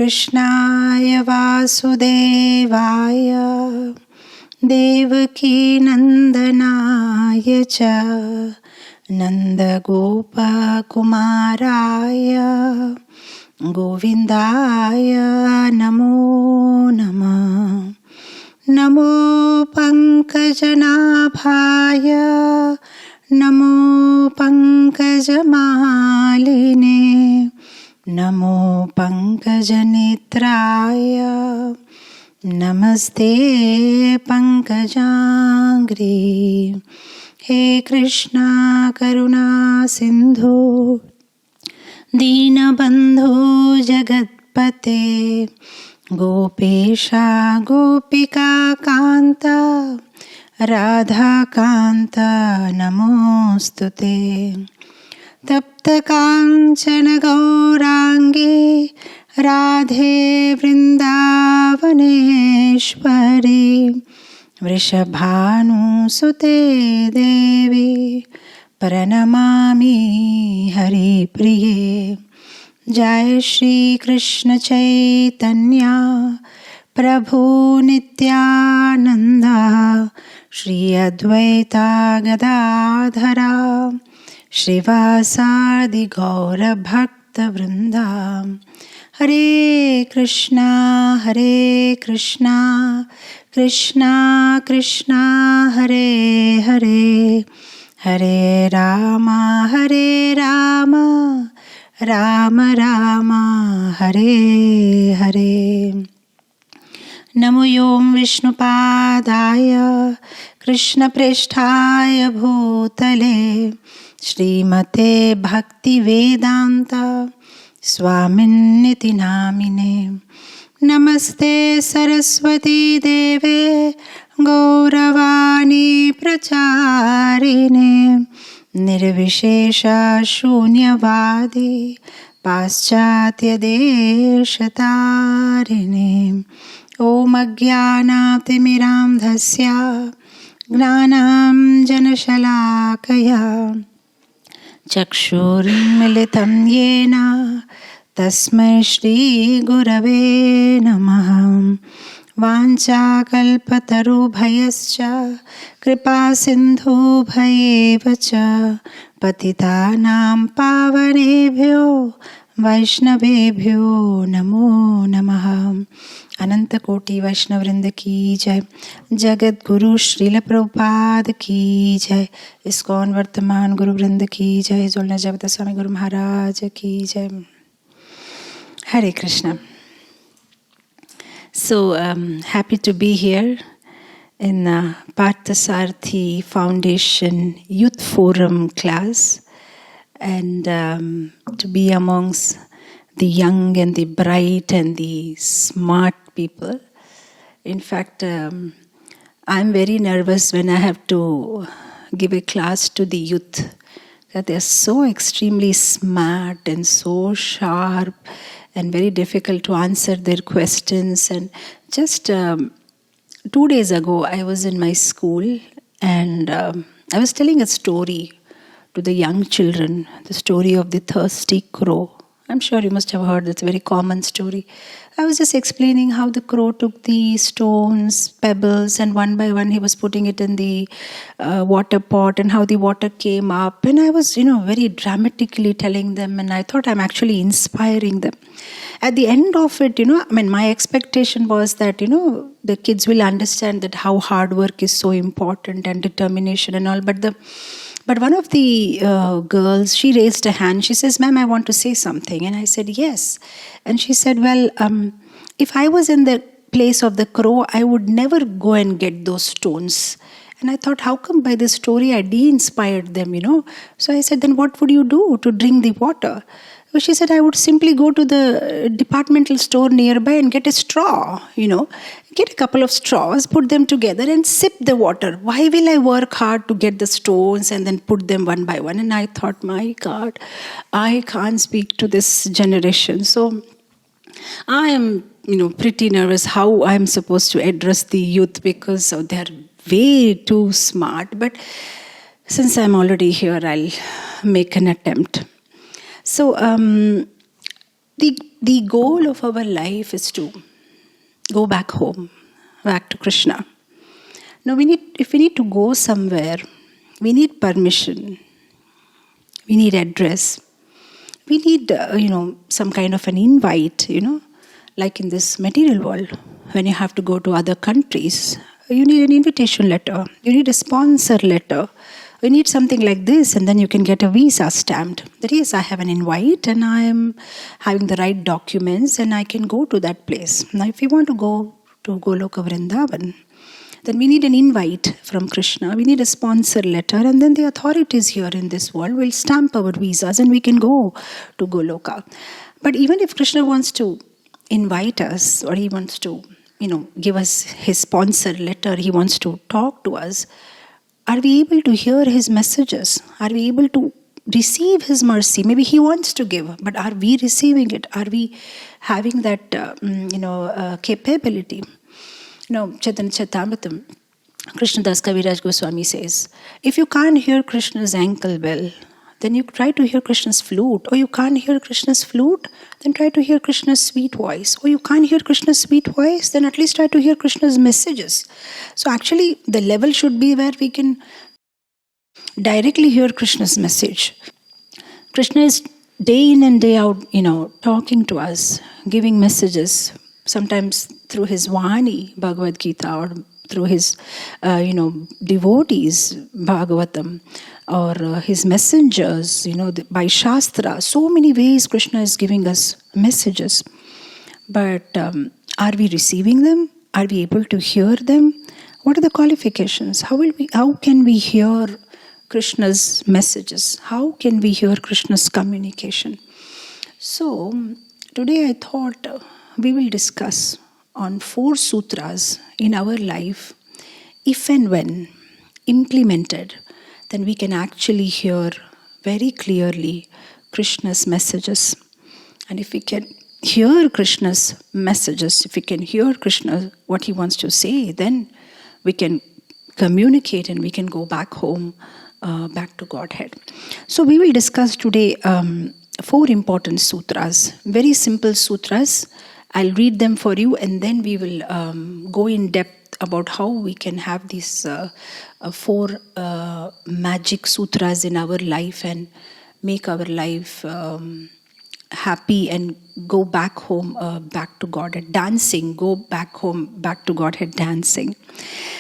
कृष्णाय वासुदेवाय देवकी नन्दनाय च नन्दगोपकुमाराय गोविन्दाय नमो नमः। नमो पङ्कजनाभाय नमो पङ्कजमालिने नमो पङ्कजनेत्राय नमस्ते पङ्कजाङ्घ्रि। हे कृष्णा करुणा सिन्धु दीनबन्धो जगत्पते गोपेशा गोपिका कान्त राधाकान्त नमोऽस्तुते। तप्तकाञ्चन गौराङ्गे राधे वृन्दावनेश्वरी वृषभानुसुते देवी प्रणमामि हरिप्रिये। जय श्री कृष्ण चैतन्य प्रभु नित्यानंद श्री अद्वैता गदाधरा श्रीवासादि गौर भक्त वृंदा। हरे कृष्णा कृष्णा कृष्णा हरे हरे हरे राम राम राम हरे हरे। नमो यों विष्णुपादाय कृष्णप्रेष्ठाय भूतले श्रीमते भक्तिवेदान्त स्वामिन्निति नामिने। नमस्ते सरस्वती देवे गौरवाणी प्रचारिणे निर्विशेष शून्यवादी पाश्चात्य देशतारिणे। ओम अज्ञानातिमिरान्धस्य ज्ञानाञ्जनशलाकया चक्षुर्मिलितं येन तस्मै श्रीगुरवे नमः। वाञ्छाकल्पतरुभयश्च कृपासिन्धुभयेव च पतितानां पावनेभ्यो वैष्णवेभ्यो नमो नमः। अनंत कोटि वैष्णववृंद की जय। जगत गुरु श्रील प्रभुपाद की जय। इस्कॉन वर्तमान गुरु वृंद की जय। जोलना जगत स्वामी गुरु महाराज की जय। हरे Krishna. So happy to be here in Parthasarathy Foundation Youth Forum class and to be amongst the young and the bright and the smart people. In fact, I'm very nervous when I have to give a class to the youth, that they're so extremely smart and so sharp and very difficult to answer their questions. And just 2 days ago, I was in my school and I was telling a story to the young children, the story of the thirsty crow. I'm sure you must have heard, it's a very common story. I was just explaining how the crow took the stones, pebbles, and one by one he was putting it in the water pot, and how the water came up. And I was, very dramatically telling them, and I thought I'm actually inspiring them. At the end of it, my expectation was that, the kids will understand that how hard work is so important and determination and all. But one of the girls, she raised a hand. She says, "Ma'am, I want to say something." And I said, "Yes." And she said, "Well, if I was in the place of the crow, I would never go and get those stones." And I thought, how come by this story I de-inspired them, So I said, "Then what would you do to drink the water?" Well, she said, "I would simply go to the departmental store nearby and get a straw, get a couple of straws, put them together and sip the water. Why will I work hard to get the stones and then put them one by one?" And I thought, my God, I can't speak to this generation. So I am, pretty nervous how I'm supposed to address the youth, because they're way too smart. But since I'm already here, I'll make an attempt. So the the goal of our life is to go back home, back to Krishna. Now, if we need to go somewhere, we need permission, we need address, we need, some kind of an invite, like in this material world. When you have to go to other countries, you need an invitation letter, you need a sponsor letter, you need something like this, and then you can get a visa stamped. That yes, I have an invite and I am having the right documents and I can go to that place. Now, if you want to go to Goloka Vrindavan, then we need an invite from Krishna, we need a sponsor letter, and then the authorities here in this world will stamp our visas and we can go to Goloka. But even if Krishna wants to invite us, or he wants to, give us his sponsor letter, he wants to talk to us, are we able to hear his messages? Are we able to receive his mercy? Maybe he wants to give, but are we receiving it? Are we having that, capability? Chaitanya Charitamrita, Krishnadas Kaviraj Goswami says, if you can't hear Krishna's ankle bell, then you try to hear Krishna's flute. Or you can't hear Krishna's flute, then try to hear Krishna's sweet voice. Or you can't hear Krishna's sweet voice, then at least try to hear Krishna's messages. So actually, the level should be where we can directly hear Krishna's message. Krishna is day in and day out, talking to us, giving messages, sometimes through his Vani, Bhagavad Gita, or through his, devotees, Bhagavatam, or his messengers, by Shastra. So many ways Krishna is giving us messages. But are we receiving them? Are we able to hear them? What are the qualifications? How can we hear Krishna's messages? How can we hear Krishna's communication? So, today I thought we will discuss on 4 sutras in our life. If and when implemented, then we can actually hear very clearly Krishna's messages. And if we can hear Krishna's messages, if we can hear Krishna, what he wants to say, then we can communicate and we can go back home, back to Godhead. So we will discuss today 4 important sutras, very simple sutras. I'll read them for you, and then we will go in depth about how we can have these 4 magic sutras in our life and make our life happy and go back home, back to Godhead dancing, go back home, back to Godhead dancing.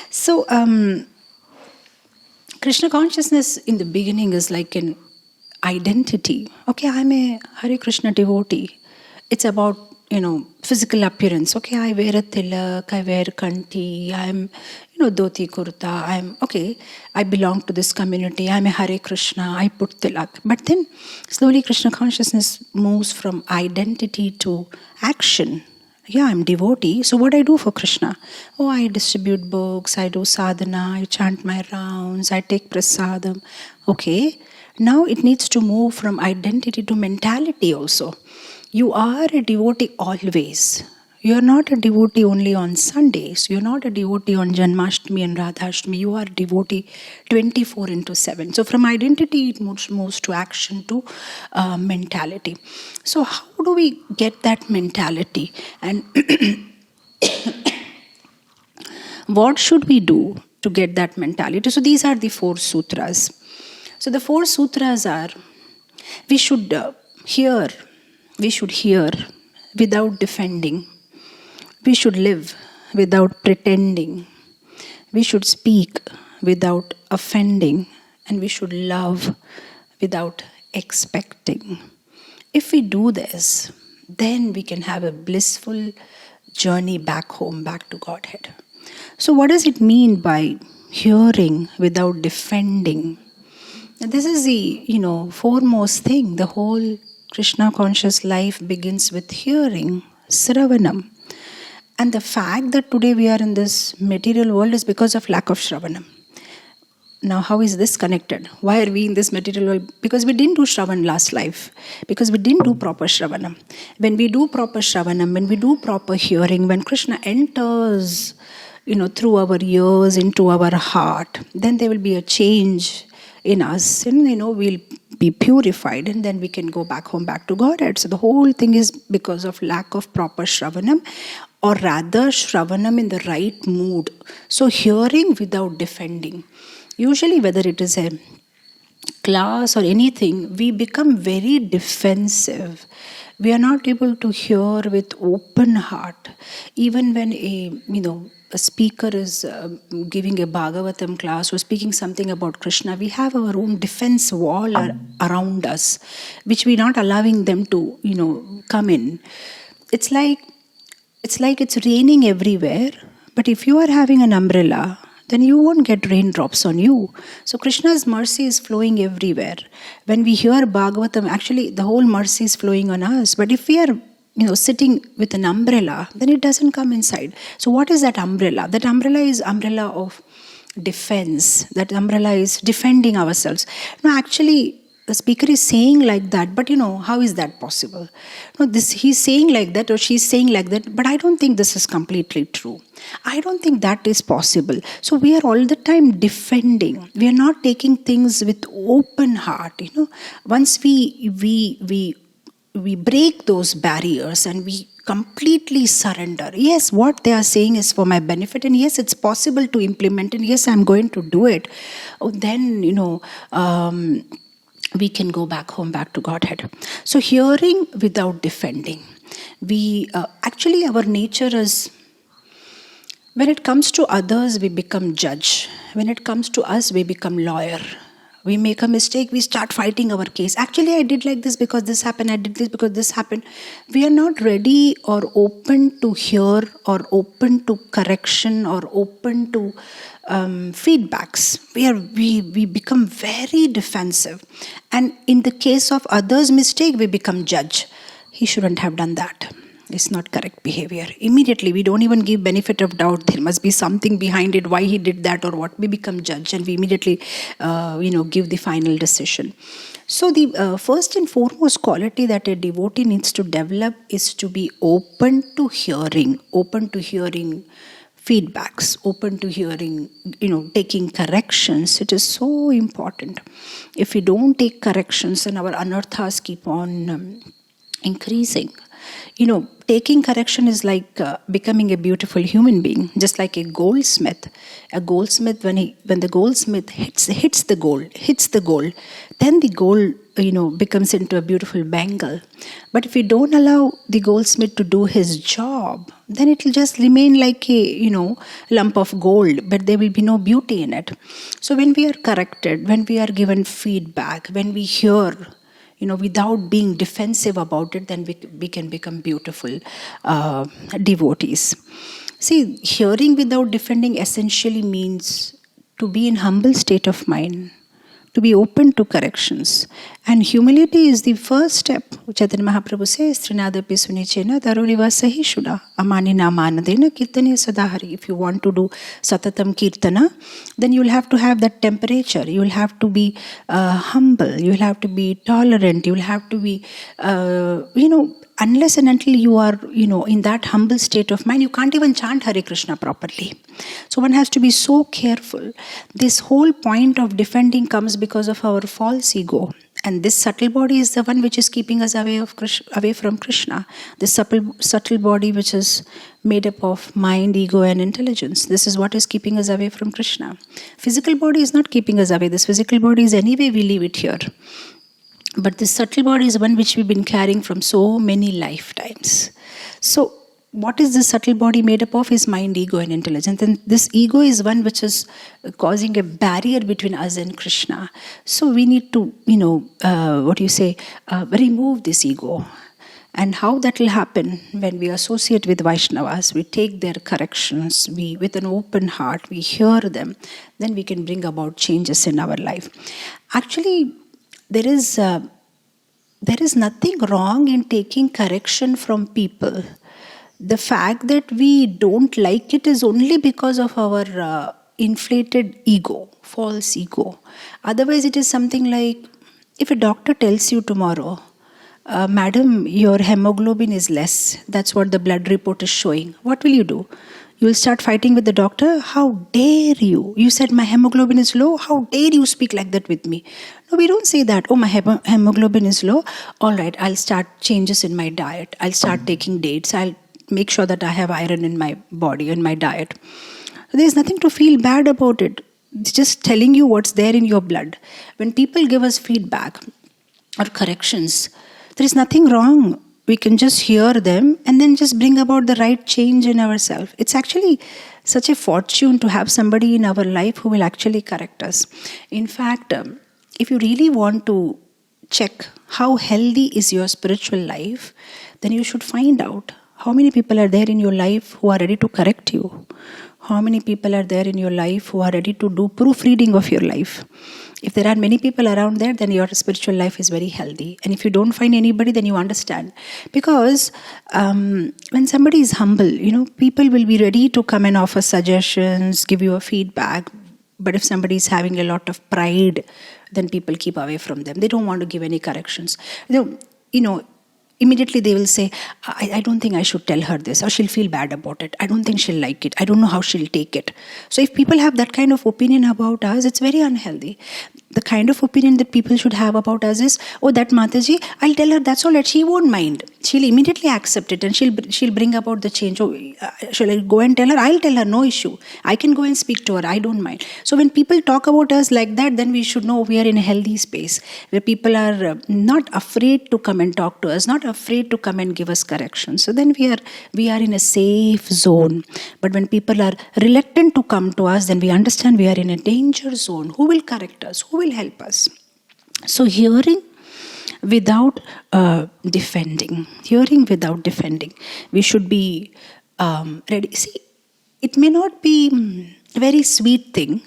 So, Krishna consciousness in the beginning is like an identity. Okay, I'm a Hare Krishna devotee. It's about, physical appearance. Okay, I wear a tilak, I wear kanti, I'm, dhoti kurta, I belong to this community, I'm a Hare Krishna, I put tilak. But then slowly Krishna consciousness moves from identity to action. Yeah, I'm devotee, so what I do for Krishna? Oh, I distribute books, I do sadhana, I chant my rounds, I take prasadam. Okay, now it needs to move from identity to mentality also. You are a devotee always. You are not a devotee only on Sundays. You are not a devotee on Janmashtami and Radhashtami. You are a devotee 24/7. So from identity, it moves to action, to mentality. So how do we get that mentality? And what should we do to get that mentality? So these are the 4 sutras. So the 4 sutras are, we should hear without defending. We should live without pretending. We should speak without offending. And we should love without expecting. If we do this, then we can have a blissful journey back home, back to Godhead. So what does it mean by hearing without defending? And this is the, foremost thing. The whole Krishna conscious life begins with hearing, Sravanam. And the fact that today we are in this material world is because of lack of Shravanam. Now, how is this connected? Why are we in this material world? Because we didn't do Shravan last life. Because we didn't do proper Shravanam. When we do proper Shravanam, when we do proper hearing, when Krishna enters, through our ears into our heart, then there will be a change in us. And, we'll be purified, and then we can go back home, back to Godhead. So the whole thing is because of lack of proper Shravanam, or rather Shravanam in the right mood. So hearing without defending. Usually whether it is a class or anything, we become very defensive. We are not able to hear with open heart. Even when a speaker is giving a Bhagavatam class or speaking something about Krishna, we have our own defense wall around us, which we're not allowing them to come in. It's like it's raining everywhere, but if you are having an umbrella, then you won't get raindrops on you. So Krishna's mercy is flowing everywhere. When we hear Bhagavatam, actually the whole mercy is flowing on us. But if we are sitting with an umbrella, then it doesn't come inside. So what is that umbrella? That umbrella is umbrella of defense. That umbrella is defending ourselves. No, actually, the speaker is saying like that, but how is that possible? No, he's saying like that or she's saying like that, but I don't think this is completely true. I don't think that is possible. So we are all the time defending. We are not taking things with open heart. Once we break those barriers and we completely surrender. Yes, what they are saying is for my benefit, and yes, it's possible to implement, and yes, I'm going to do it. Then we can go back home, back to Godhead. So hearing without defending. We actually, our nature is, when it comes to others, we become judge. When it comes to us, we become lawyer. We make a mistake, we start fighting our case. Actually, I did like this because this happened, I did this because this happened. We are not ready or open to hear or open to correction or open to feedbacks. We become very defensive. And in the case of others' mistake, we become judge. He shouldn't have done that. It's not correct behavior. Immediately, we don't even give benefit of doubt. There must be something behind it, why he did that or what. We become judge and we immediately, give the final decision. So the first and foremost quality that a devotee needs to develop is to be open to hearing feedbacks, open to hearing, taking corrections. It is so important. If we don't take corrections, then our anarthas keep on increasing. Taking correction is like becoming a beautiful human being, just like a goldsmith. A goldsmith, when the goldsmith hits the gold, then the gold, becomes into a beautiful bangle. But if we don't allow the goldsmith to do his job, then it will just remain like a, lump of gold, but there will be no beauty in it. So when we are corrected, when we are given feedback, when we hear, without being defensive about it, then we can become beautiful devotees. See, hearing without defending essentially means to be in humble state of mind, to be open to corrections. And humility is the first step. Chaitanya Mahaprabhu says, Trinadapi sunichena daruriva sahishuda amanina amanadena kirtane sadahari. If you want to do satatam kirtana, then you will have to have that temperature. You will have to be humble. You will have to be tolerant. You will have to be, unless and until you are, in that humble state of mind, you can't even chant Hare Krishna properly. So one has to be so careful. This whole point of defending comes because of our false ego. And this subtle body is the one which is keeping us away from Krishna. This subtle body which is made up of mind, ego and intelligence. This is what is keeping us away from Krishna. Physical body is not keeping us away. This physical body is anyway, we leave it here. But this subtle body is one which we've been carrying from so many lifetimes. So what is this subtle body made up of is mind, ego and intelligence. And this ego is one which is causing a barrier between us and Krishna. So we need to, remove this ego. And how that will happen when we associate with Vaishnavas, we take their corrections, we with an open heart, we hear them, then we can bring about changes in our life. Actually, there is nothing wrong in taking correction from people. The fact that we don't like it is only because of our inflated ego, false ego. Otherwise, it is something like, if a doctor tells you tomorrow, madam, your hemoglobin is less, that's what the blood report is showing, what will you do? You will start fighting with the doctor. How dare you? You said my hemoglobin is low. How dare you speak like that with me? No, we don't say that. Oh, my hemoglobin is low. All right, I'll start changes in my diet. I'll start taking dates. I'll make sure that I have iron in my body, in my diet. There's nothing to feel bad about it. It's just telling you what's there in your blood. When people give us feedback or corrections, there is nothing wrong. We can just hear them and then just bring about the right change in ourselves. It's actually such a fortune to have somebody in our life who will actually correct us. In fact, if you really want to check how healthy is your spiritual life, then you should find out how many people are there in your life who are ready to correct you. How many people are there in your life who are ready to do proofreading of your life? If there are many people around there, then your spiritual life is very healthy. And if you don't find anybody, then you understand. Because when somebody is humble, people will be ready to come and offer suggestions, give you a feedback. But if somebody is having a lot of pride, then people keep away from them. They don't want to give any corrections. Immediately they will say, I don't think I should tell her this, or she'll feel bad about it. I don't think she'll like it. I don't know how she'll take it. So if people have that kind of opinion about us, it's very unhealthy. The kind of opinion that people should have about us is, oh, that Mataji, I'll tell her, that's all right, she won't mind. She'll immediately accept it and she'll bring about the change. Oh, shall I go and tell her? I'll tell her, no issue. I can go and speak to her, I don't mind. So when people talk about us like that, then we should know we are in a healthy space where people are not afraid to come and talk to us, not afraid to come and give us corrections. So then we are in a safe zone. But when people are reluctant to come to us, then we understand we are in a danger zone. Who will correct us? Who will help us? So hearing without defending. Hearing without defending. We should be ready. See, it may not be a very sweet thing.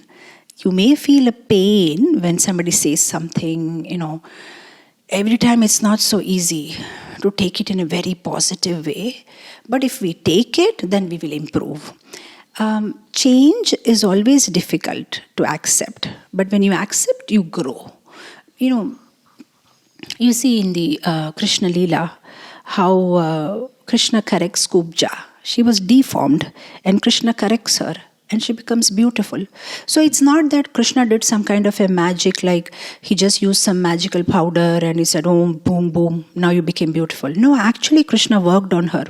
You may feel a pain when somebody says something, Every time it's not so easy to take it in a very positive way. But if we take it, then we will improve. Change is always difficult to accept. But when you accept, you grow. You see in the Krishna Leela how Krishna corrects Kubja. She was deformed and Krishna corrects her and she becomes beautiful. So it's not that Krishna did some kind of a magic, like he just used some magical powder and he said, oh, boom, boom, now you became beautiful. No, actually Krishna worked on her.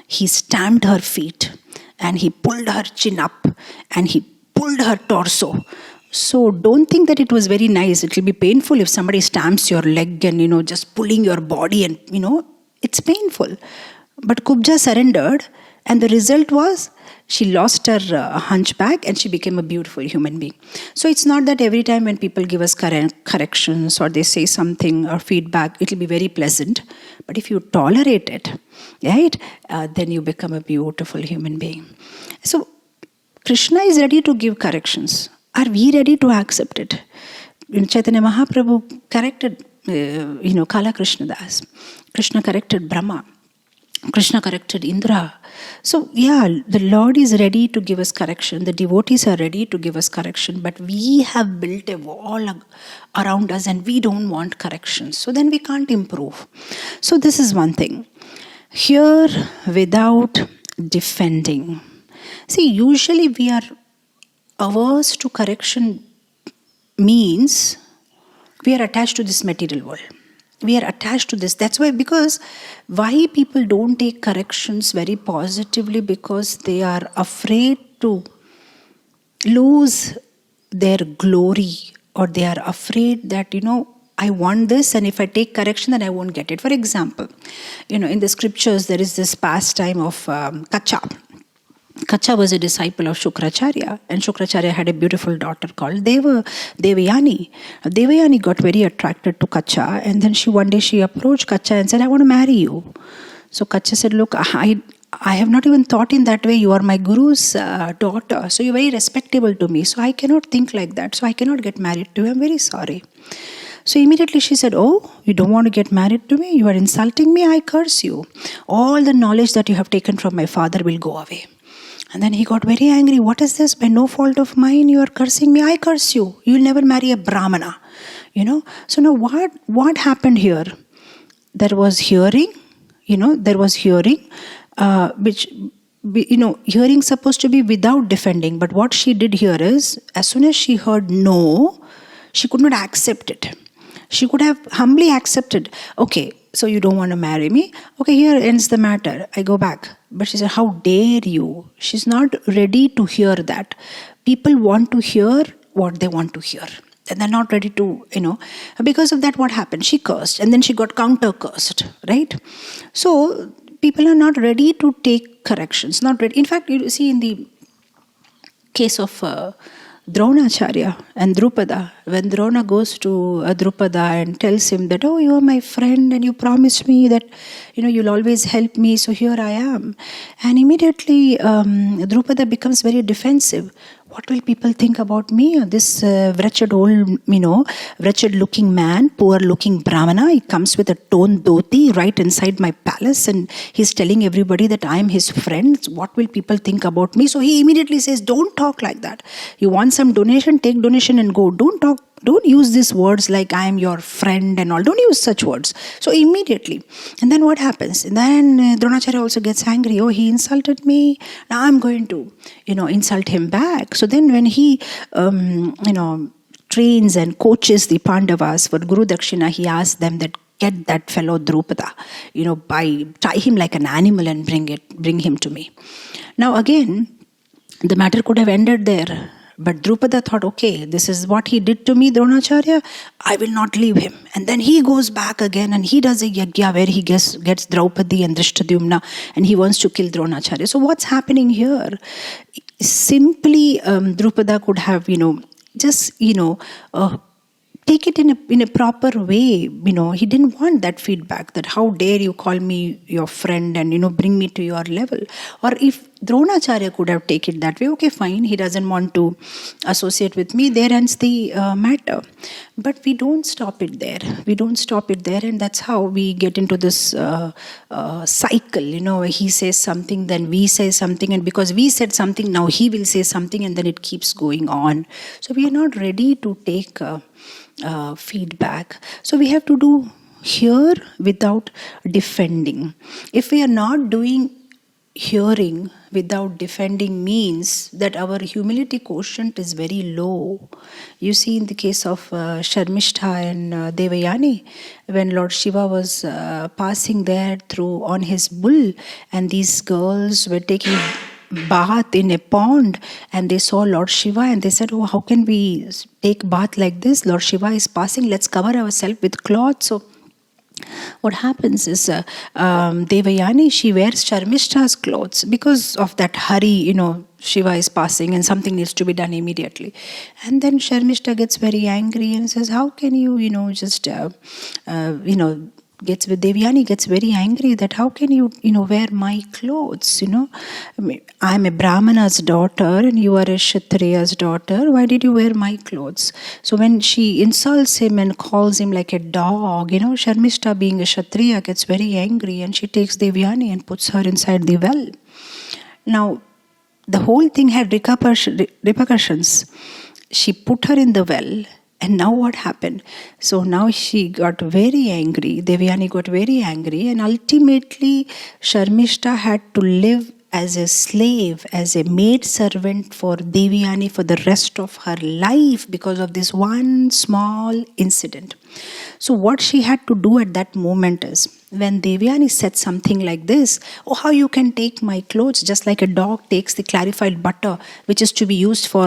He stamped her feet and he pulled her chin up and he pulled her torso. So don't think that it was very nice. It will be painful if somebody stamps your leg and, just pulling your body and, it's painful. But Kubja surrendered and the result was she lost her hunchback and she became a beautiful human being. So it's not that every time when people give us corrections or they say something or feedback, it will be very pleasant. But if you tolerate it, right, then you become a beautiful human being. So Krishna is ready to give corrections. Are we ready to accept it? Chaitanya Mahaprabhu corrected, Kala Krishnadas. Krishna corrected Brahma. Krishna corrected Indra. So, the Lord is ready to give us correction. The devotees are ready to give us correction. But we have built a wall around us and we don't want corrections. So then we can't improve. So this is one thing. Hear without defending. See, usually we are averse to correction means we are attached to this material world. We are attached to this. That's why people don't take corrections very positively, because they are afraid to lose their glory, or they are afraid that, I want this and if I take correction then I won't get it. For example, in the scriptures there is this pastime of Kacha. Kacha was a disciple of Shukracharya, and Shukracharya had a beautiful daughter called Devayani. Devayani got very attracted to Kacha, and then one day she approached Kacha and said, I want to marry you. So Kacha said, look, I have not even thought in that way. You are my guru's daughter, so you're very respectable to me. So I cannot think like that. So I cannot get married to you. I'm very sorry. So immediately she said, oh, you don't want to get married to me? You are insulting me? I curse you. All the knowledge that you have taken from my father will go away. And then he got very angry. What is this? By no fault of mine, you are cursing me. I curse you. You will never marry a Brahmana. So now what happened here? There was hearing, which hearing supposed to be without defending. But what she did here is, as soon as she heard no, she could not accept it. She could have humbly accepted, okay, so you don't want to marry me? Okay, here ends the matter. I go back. But she said, how dare you? She's not ready to hear that. People want to hear what they want to hear. And they're not ready to, because of that, what happened? She cursed, and then she got counter-cursed, right? So, people are not ready to take corrections, not ready. In fact, you see in the case of Dronacharya and Drupada, when Drona goes to Drupada and tells him that, oh, you are my friend and you promised me that, you'll always help me, so here I am. And immediately Drupada becomes very defensive. What will people think about me? This wretched old, wretched looking man, poor looking Brahmana, he comes with a torn dhoti right inside my palace and he's telling everybody that I am his friend. What will people think about me? So he immediately says, don't talk like that. You want some donation, take donation and go. Don't use these words like I am your friend and all. Don't use such words. So immediately. And then what happens? And then Dronacharya also gets angry. Oh, he insulted me. Now I'm going to, insult him back. So then when he, trains and coaches the Pandavas for Guru Dakshina, he asks them that, get that fellow Drupada, tie him like an animal and bring him to me. Now again, the matter could have ended there. But Drupada thought, okay, this is what he did to me, Dronacharya, I will not leave him. And then he goes back again and he does a yajna where he gets Draupadi and Drishtadyumna and he wants to kill Dronacharya. So what's happening here? Simply, Drupada could have, take it in a proper way. He didn't want that feedback that how dare you call me your friend and bring me to your level. Or if Dronacharya could have taken it that way, okay, fine, he doesn't want to associate with me, there ends the matter. But we don't stop it there. And that's how we get into this cycle, he says something, then we say something, and because we said something, now he will say something, and then it keeps going on. So we are not ready to take feedback. So we have to do hear without defending. If we are not doing hearing without defending, means that our humility quotient is very low. You see in the case of Sharmishtha and Devayani, when Lord Shiva was passing there on his bull, and these girls were taking bath in a pond, and they saw Lord Shiva and they said, oh, how can we take bath like this? Lord Shiva is passing, let's cover ourselves with cloth. So what happens is Devayani, she wears Sharmishta's clothes because of that hurry, Shiva is passing and something needs to be done immediately. And then Sharmishta gets very angry and says, how can you, Devyani gets very angry that how can you, wear my clothes, I'm a Brahmana's daughter and you are a Kshatriya's daughter. Why did you wear my clothes? So when she insults him and calls him like a dog, Sharmishta being a Kshatriya gets very angry and she takes Devyani and puts her inside the well. Now, the whole thing had repercussions. She put her in the well. And now what happened? So now she got very angry. Devyani got very angry. And ultimately, Sharmishta had to live as a slave, as a maid servant for Devyani for the rest of her life because of this one small incident. So what she had to do at that moment is, when Devyani said something like this, oh, how you can take my clothes, just like a dog takes the clarified butter which is to be used for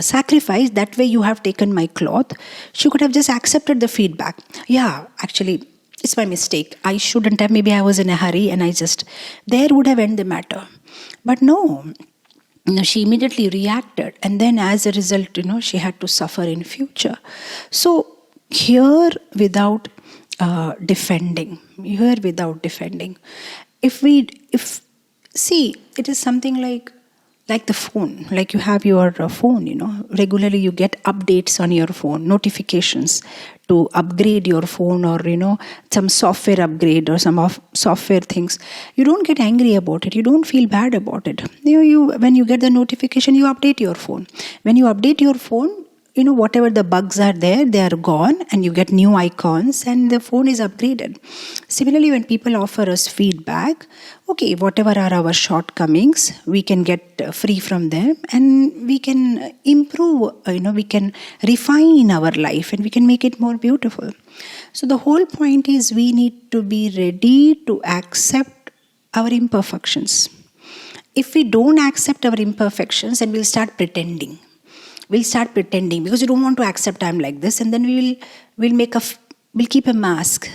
sacrifice, that way you have taken my cloth. She could have just accepted the feedback. Yeah, actually, it's my mistake. I shouldn't have, maybe I was in a hurry and there would have ended the matter. But no, she immediately reacted, and then as a result, she had to suffer in future. So hear without defending. Hear without defending. See, it is something like the phone, like you have your phone, regularly you get updates on your phone, notifications to upgrade your phone or, some software upgrade or some software things. You don't get angry about it. You don't feel bad about it. When you get the notification, you update your phone. When you update your phone, whatever the bugs are there, they are gone, and you get new icons, and the phone is upgraded. Similarly, when people offer us feedback, okay, whatever are our shortcomings, we can get free from them, and we can improve, we can refine our life, and we can make it more beautiful. So the whole point is we need to be ready to accept our imperfections. If we don't accept our imperfections, then we'll start pretending. We'll start pretending because you don't want to accept I'm like this, and then we'll keep a mask.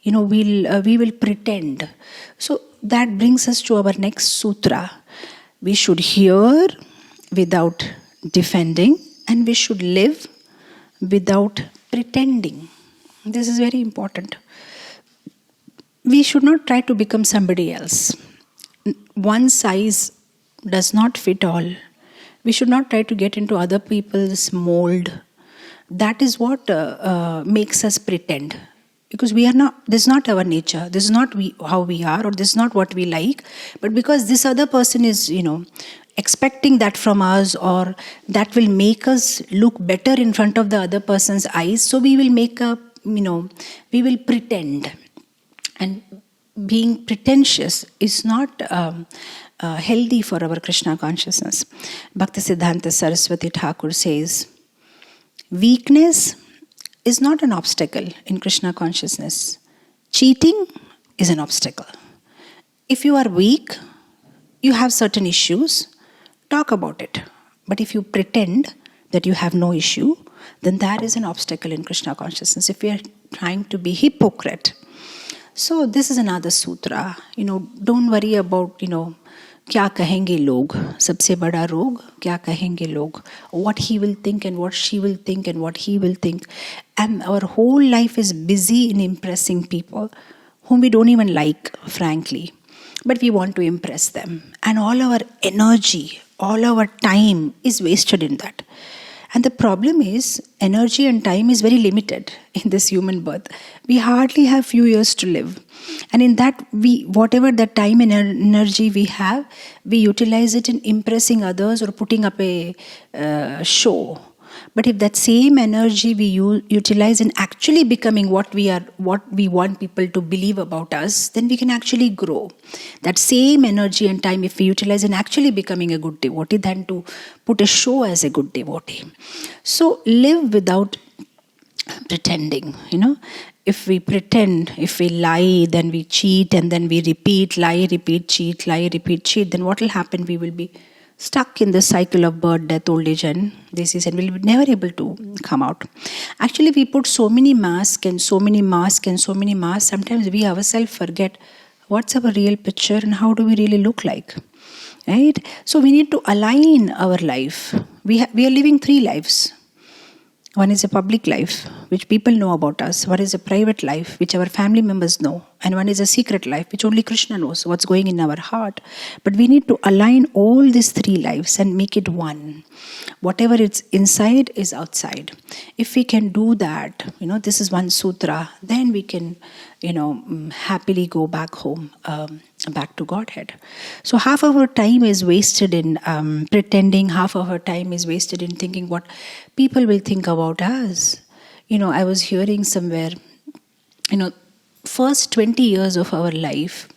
We will pretend. So that brings us to our next sutra. We should hear without defending, and we should live without pretending. This is very important. We should not try to become somebody else. One size does not fit all. We should not try to get into other people's mold. That is what makes us pretend. Because this is not our nature. This is not how we are, or this is not what we like. But because this other person is, expecting that from us, or that will make us look better in front of the other person's eyes, so we will we will pretend. And being pretentious is not healthy for our Krishna consciousness. Bhaktisiddhanta Saraswati Thakur says, weakness is not an obstacle in Krishna consciousness. Cheating is an obstacle. If you are weak, you have certain issues, talk about it. But if you pretend that you have no issue, then that is an obstacle in Krishna consciousness. If we are trying to be hypocrite. So this is another sutra. Don't worry about, क्या कहेंगे लोग, सबसे बड़ा रोग, क्या कहेंगे लोग, what he will think and what she will think and what he will think. And our whole life is busy in impressing people whom we don't even like, frankly. But we want to impress them. And all our energy, all our time is wasted in that. And the problem is, energy and time is very limited in this human birth. We hardly have few years to live. And in that, whatever that time and energy we have, we utilize it in impressing others or putting up a show. But if that same energy we utilize in actually becoming what we are, what we want people to believe about us, then we can actually grow. That same energy and time, if we utilize in actually becoming a good devotee, than to put a show as a good devotee. So live without pretending, If we pretend, if we lie, then we cheat, and then we repeat, lie, repeat, cheat, lie, repeat, cheat, then what will happen? We will be stuck in the cycle of birth, death, old age, and disease, and we'll be never able to come out. Actually, we put so many masks, sometimes we ourselves forget what's our real picture and how do we really look like. Right? So we need to align our life. We are living 3 lives. One is a public life, which people know about us. One is a private life, which our family members know. And one is a secret life, which only Krishna knows, what's going in our heart. But we need to align all these 3 lives and make it one. Whatever is inside is outside. If we can do that, this is one sutra, then we can, happily go back home, back to Godhead. So half of our time is wasted in pretending, half of our time is wasted in thinking what people will think about us. I was hearing somewhere, first 20 years of our life,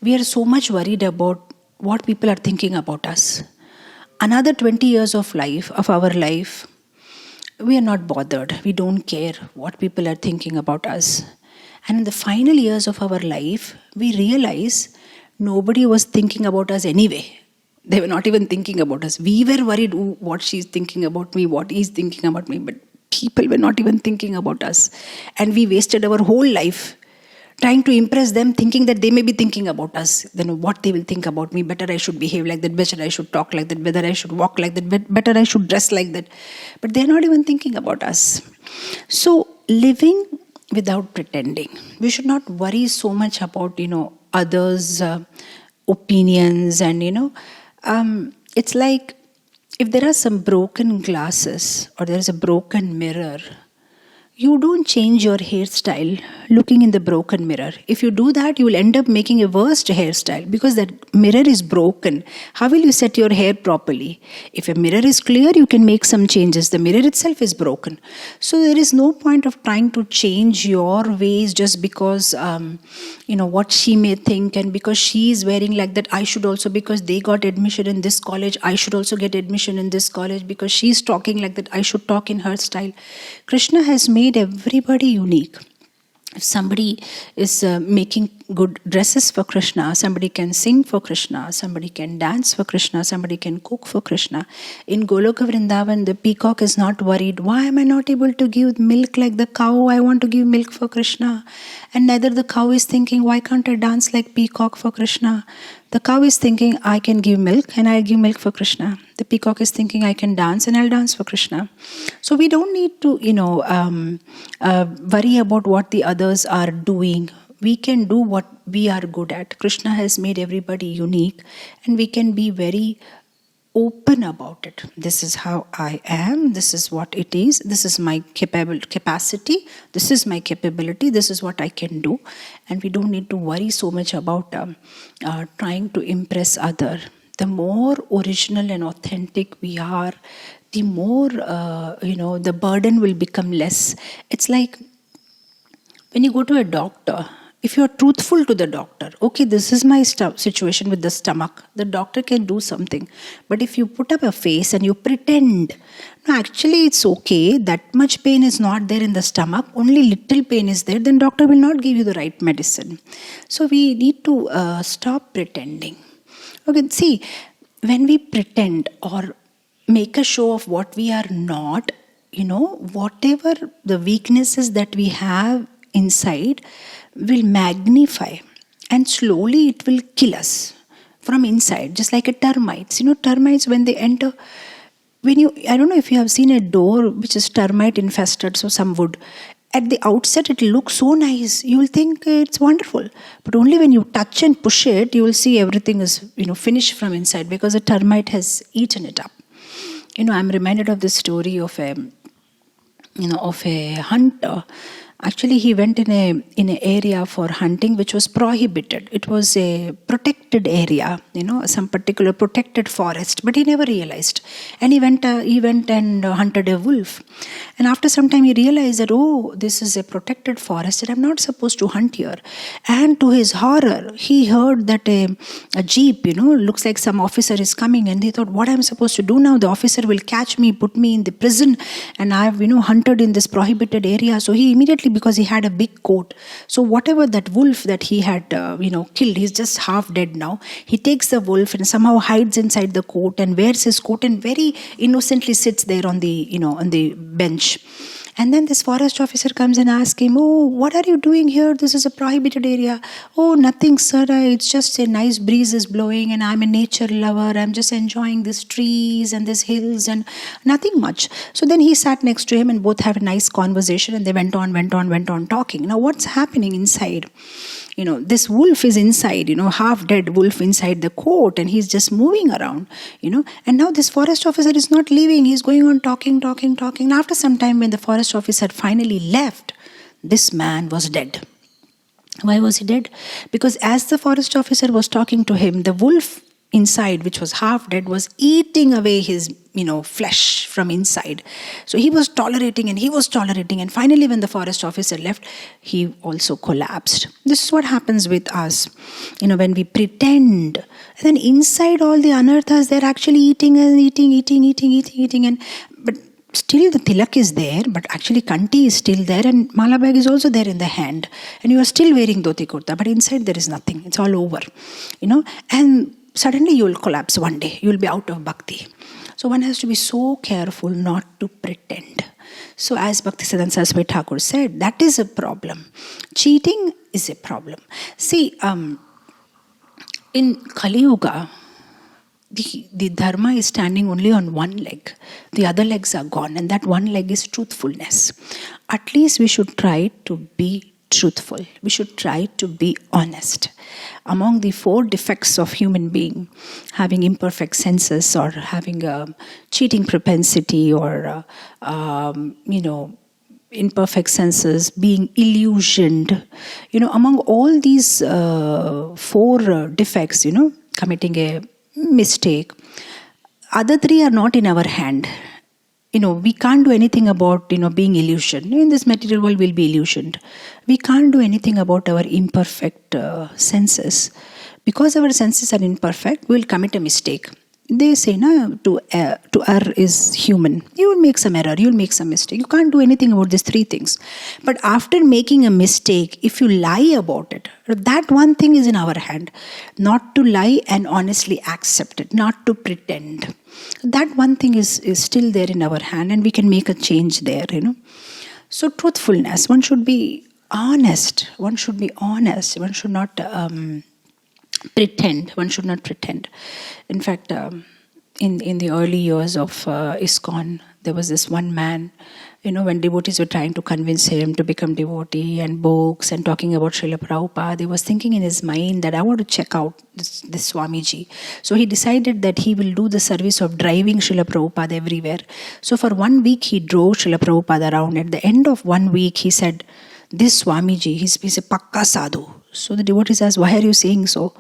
we are so much worried about what people are thinking about us. Another 20 years of our life, we are not bothered. We don't care what people are thinking about us. And in the final years of our life, we realize nobody was thinking about us anyway. They were not even thinking about us. We were worried, what she's thinking about me, what he's thinking about me, but people were not even thinking about us. And we wasted our whole life trying to impress them, thinking that they may be thinking about us. Then what they will think about me, better I should behave like that, better I should talk like that, better I should walk like that, better I should dress like that. But they're not even thinking about us. So living without pretending. We should not worry so much about, others' opinions, and, it's like if there are some broken glasses or there is a broken mirror, you don't change your hairstyle looking in the broken mirror. If you do that, you will end up making a worse hairstyle because that mirror is broken. How will you set your hair properly? If a mirror is clear, you can make some changes. The mirror itself is broken. So there is no point of trying to change your ways just because, what she may think, and because she is wearing like that, I should also, because they got admission in this college, I should also get admission in this college. Because she's talking like that, I should talk in her style. Krishna has made everybody unique. If somebody is making good dresses for Krishna, somebody can sing for Krishna, somebody can dance for Krishna, somebody can cook for Krishna. In Goloka Vrindavan, the peacock is not worried, why am I not able to give milk like the cow? I want to give milk for Krishna. And neither the cow is thinking, why can't I dance like peacock for Krishna? The cow is thinking, I can give milk and I'll give milk for Krishna. The peacock is thinking, I can dance and I'll dance for Krishna. So we don't need to, worry about what the others are doing. We can do what we are good at. Krishna has made everybody unique, and we can be very open about it. This is how I am. This is what it is. This is my capacity. This is my capability. This is what I can do. And we don't need to worry so much about trying to impress other. The more original and authentic we are, the more, the burden will become less. It's like when you go to a doctor, if you are truthful to the doctor, okay, this is my situation with the stomach, the doctor can do something. But if you put up a face and you pretend, no, actually it's okay, that much pain is not there in the stomach, only little pain is there, then doctor will not give you the right medicine. So we need to stop pretending. Okay, see, when we pretend or make a show of what we are not, whatever the weaknesses that we have inside will magnify, and slowly it will kill us from inside, just like a termites. Termites, when they enter, I don't know if you have seen a door which is termite infested, so some wood. At the outset, it will look so nice. You will think it's wonderful. But only when you touch and push it, you will see everything is, finished from inside, because a termite has eaten it up. I'm reminded of the story of a hunter. Actually, he went in an area for hunting which was prohibited. It was a protected area, some particular protected forest. But he never realized, and he went and hunted a wolf. And after some time, he realized that, oh, this is a protected forest, and I'm not supposed to hunt here. And to his horror, he heard that a jeep, looks like some officer is coming, and he thought, what I'm supposed to do now? The officer will catch me, put me in the prison, and I've hunted in this prohibited area. So he immediately, because he had a big coat, so whatever that wolf that he had killed, he's just half dead now. He takes the wolf and somehow hides inside the coat and wears his coat and very innocently sits there on the bench. And then this forest officer comes and asks him, oh, what are you doing here? This is a prohibited area. Oh, nothing, sir. It's just a nice breeze is blowing and I'm a nature lover. I'm just enjoying these trees and these hills and nothing much. So then he sat next to him and both had a nice conversation, and they went on talking. Now what's happening inside? This wolf is inside, half dead wolf inside the coat, and he's just moving around, and now this forest officer is not leaving. He's going on talking. And after some time, when the forest officer finally left, this man was dead. Why was he dead? Because as the forest officer was talking to him, the wolf inside, which was half dead, was eating away his flesh from inside. So he was tolerating, and finally when the forest officer left, he also collapsed. This is what happens with us, when we pretend, and then inside all the anarthas, they're actually eating, and but still the tilak is there, but actually kanti is still there, and mala bag is also there in the hand, and you are still wearing dhoti kurta, but inside there is nothing. It's all over, and suddenly you will collapse one day. You will be out of bhakti. So one has to be so careful not to pretend. So as Bhaktisiddhanta Saraswati Thakur said, that is a problem. Cheating is a problem. See, in Kali Yuga, the dharma is standing only on one leg. The other legs are gone, and that one leg is truthfulness. At least we should try to be truthful. We should try to be honest. Among the 4 defects of human being, having imperfect senses or having a cheating propensity or, imperfect senses, being illusioned. Among all these four defects, committing a mistake, other three are not in our hand. We can't do anything about, being illusioned. In this material world, we'll be illusioned. We can't do anything about our imperfect senses. Because our senses are imperfect, we'll commit a mistake. They say, to err is human. You will make some error, you'll make some mistake. You can't do anything about these three things. But after making a mistake, if you lie about it, that one thing is in our hand. Not to lie and honestly accept it, not to pretend. That one thing is still there in our hand, and we can make a change there, So truthfulness, one should be honest. One should be honest. One should not pretend. One should not pretend. In fact, in the early years of ISKCON, there was this one man, when devotees were trying to convince him to become devotee, and books and talking about Srila Prabhupada, he was thinking in his mind that I want to check out this Swamiji. So he decided that he will do the service of driving Srila Prabhupada everywhere. So for 1 week he drove Srila Prabhupada around. At the end of 1 week he said, this Swamiji, he's a pakka sadhu. So the devotees asked, why are you saying so?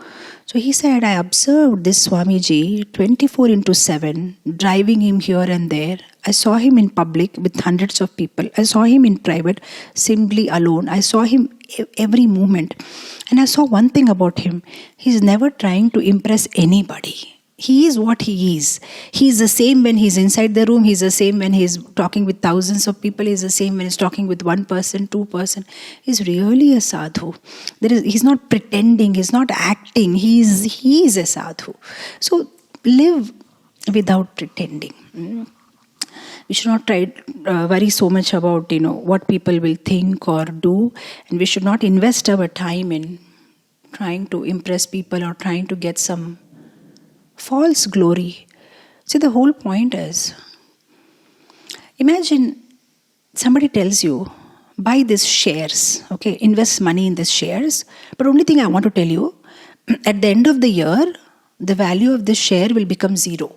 So he said, I observed this Swamiji 24/7, driving him here and there. I saw him in public with hundreds of people. I saw him in private, simply alone. I saw him every moment. And I saw one thing about him. He's never trying to impress anybody. He is what he is. He is the same when he's inside the room. He's the same when he's talking with thousands of people. He's the same when he's talking with one person, two person. He's really a sadhu. He's not pretending. He's not acting. He is a sadhu. So live without pretending. We should not worry so much about what people will think or do, and we should not invest our time in trying to impress people or trying to get some false glory. See, the whole point is, imagine somebody tells you, buy these shares, okay, invest money in these shares, but only thing I want to tell you, at the end of the year, the value of this share will become 0.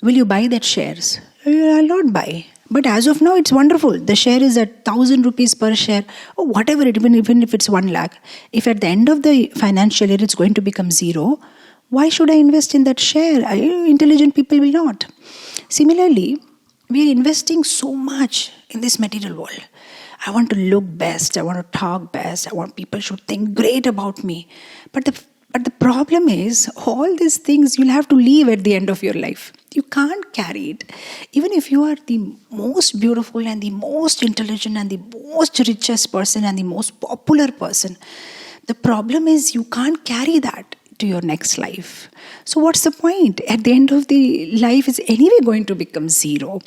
Will you buy that shares? I'll not buy. But as of now, it's wonderful. The share is at 1,000 rupees per share, or whatever, even if it's 1 lakh. If at the end of the financial year, it's going to become 0, why should I invest in that share? Intelligent people will not. Similarly, we are investing so much in this material world. I want to look best. I want to talk best. I want people should think great about me. But the problem is, all these things you'll have to leave at the end of your life. You can't carry it. Even if you are the most beautiful and the most intelligent and the most richest person and the most popular person, the problem is you can't carry that to your next life. So what's the point? At the end of the life, it's anyway going to become 0.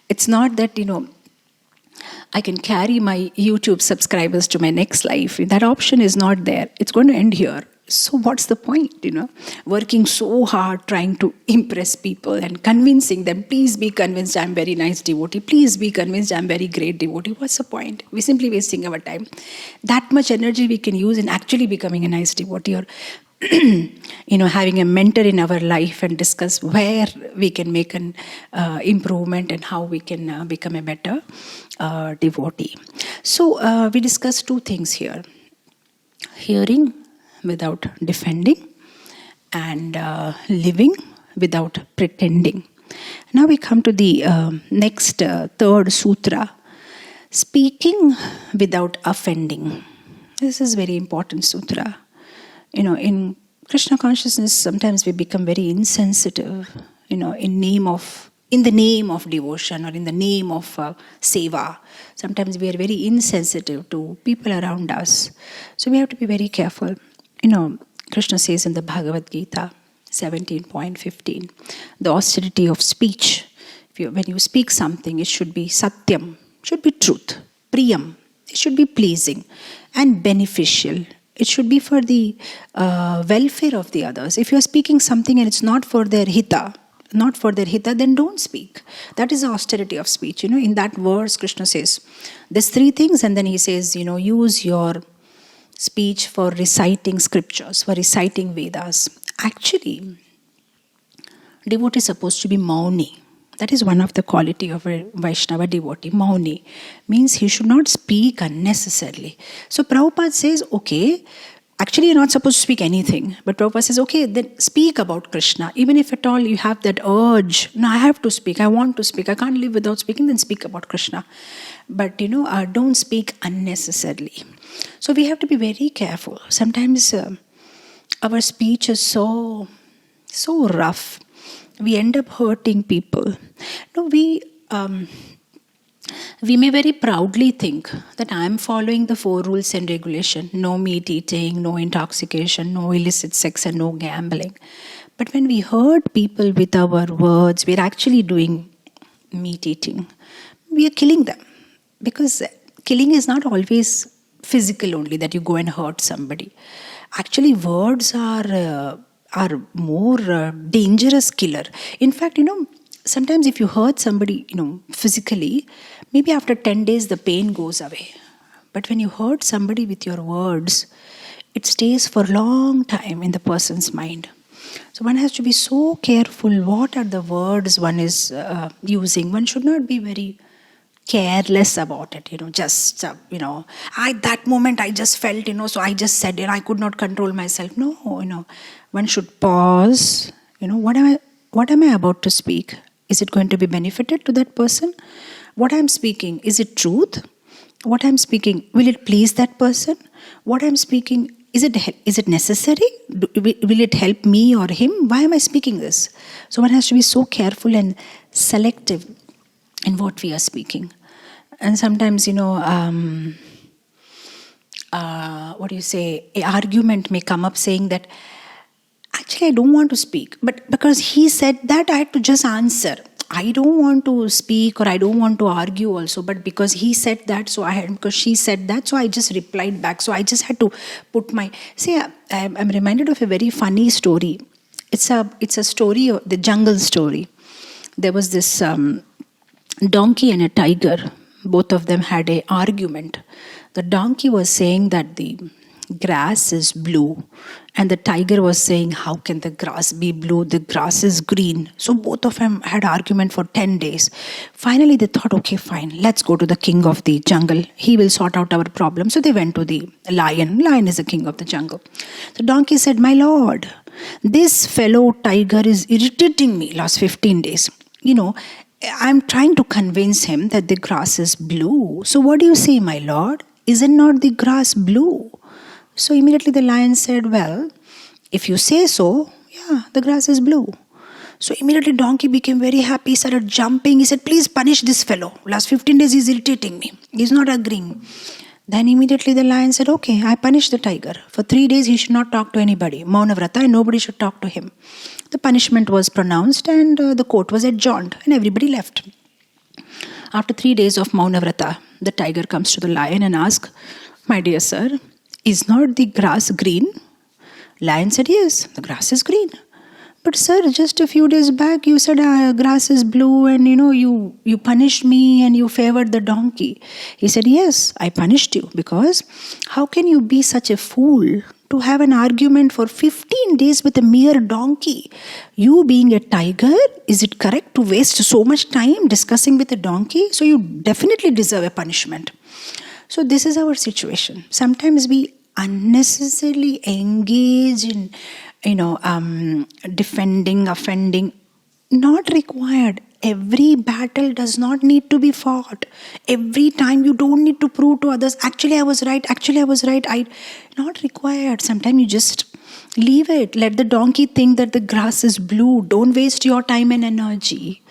It's not that, I can carry my YouTube subscribers to my next life. That option is not there. It's going to end here. So what's the point, Working so hard, trying to impress people and convincing them, please be convinced I'm very nice devotee. Please be convinced I'm very great devotee. What's the point? We're simply wasting our time. That much energy we can use in actually becoming a nice devotee, or having a mentor in our life and discuss where we can make an improvement and how we can become a better devotee. So we discussed 2 things here. Hearing without defending, and living without pretending. Now we come to the next 3rd sutra, speaking without offending. This is very important sutra. In Krishna consciousness, sometimes we become very insensitive, in the name of devotion or in the name of seva. Sometimes we are very insensitive to people around us. So we have to be very careful. Krishna says in the Bhagavad Gita 17.15, the austerity of speech. When you speak something, it should be satyam, should be truth, priyam, it should be pleasing and beneficial. It should be for the welfare of the others. If you are speaking something and it's not for their hita, then don't speak. That is the austerity of speech. In that verse, Krishna says, there's 3 things, and then he says, use your speech for reciting scriptures, for reciting Vedas. Actually, devotee is supposed to be mauni. That is one of the quality of a Vaishnava devotee. Mauni means he should not speak unnecessarily. So Prabhupada says, okay, actually you're not supposed to speak anything. But Prabhupada says, okay, then speak about Krishna. Even if at all you have that urge, no, I have to speak, I want to speak, I can't live without speaking, then speak about Krishna. But don't speak unnecessarily. So we have to be very careful. Sometimes our speech is so rough. We end up hurting people. We may very proudly think that I am following the 4 rules and regulation. No meat eating, no intoxication, no illicit sex, and no gambling. But when we hurt people with our words, we are actually doing meat eating. We are killing them. Because killing is not always physical only, that you go and hurt somebody. Actually, words are more dangerous killer. In fact, sometimes if you hurt somebody, physically, maybe after 10 days the pain goes away. But when you hurt somebody with your words, it stays for a long time in the person's mind. So one has to be so careful what are the words one is using. One should not be very careless about it, that moment I just felt, so I just said it, I could not control myself. No, one should pause. What am I about to speak? Is it going to be benefited to that person? What I'm speaking, is it truth? What I'm speaking, will it please that person? What I'm speaking, is it necessary? Will it help me or him? Why am I speaking this? So one has to be so careful and selective in what we are speaking. And sometimes, an argument may come up saying that, actually I don't want to speak, but because he said that, I had to just answer. I don't want to speak or I don't want to argue also, but because he said that, because she said that, so I just replied back. So I just had to put my... See, I'm reminded of a very funny story. It's a story, the jungle story. There was this... donkey and a tiger, both of them had an argument. The donkey was saying that the grass is blue, and the tiger was saying, how can the grass be blue? The grass is green. So both of them had argument for 10 days. Finally they thought, okay, fine, let's go to the king of the jungle. He will sort out our problem. So they went to the lion. Lion is the king of the jungle. The donkey said, my lord, this fellow tiger is irritating me last 15 days. I'm trying to convince him that the grass is blue. So what do you say, my lord? Is it not the grass blue? So immediately the lion said, well, if you say so, yeah, the grass is blue. So immediately donkey became very happy, he started jumping. He said, please punish this fellow. Last 15 days he's irritating me. He's not agreeing. Then immediately the lion said, okay, I punish the tiger. For 3 days he should not talk to anybody. Maunavrata, and nobody should talk to him. The punishment was pronounced and the court was adjourned and everybody left. After 3 days of Maunavrata, the tiger comes to the lion and asks, my dear sir, is not the grass green? Lion said, yes, the grass is green. But sir, just a few days back you said grass is blue and you punished me and you favored the donkey. He said, yes, I punished you because how can you be such a fool to have an argument for 15 days with a mere donkey? You being a tiger, is it correct to waste so much time discussing with a donkey? So you definitely deserve a punishment. So this is our situation. Sometimes we unnecessarily engage in defending, offending. Not required. Every battle does not need to be fought. Every time you don't need to prove to others, actually I was right. Not required. Sometimes you just leave it. Let the donkey think that the grass is blue. Don't waste your time and energy.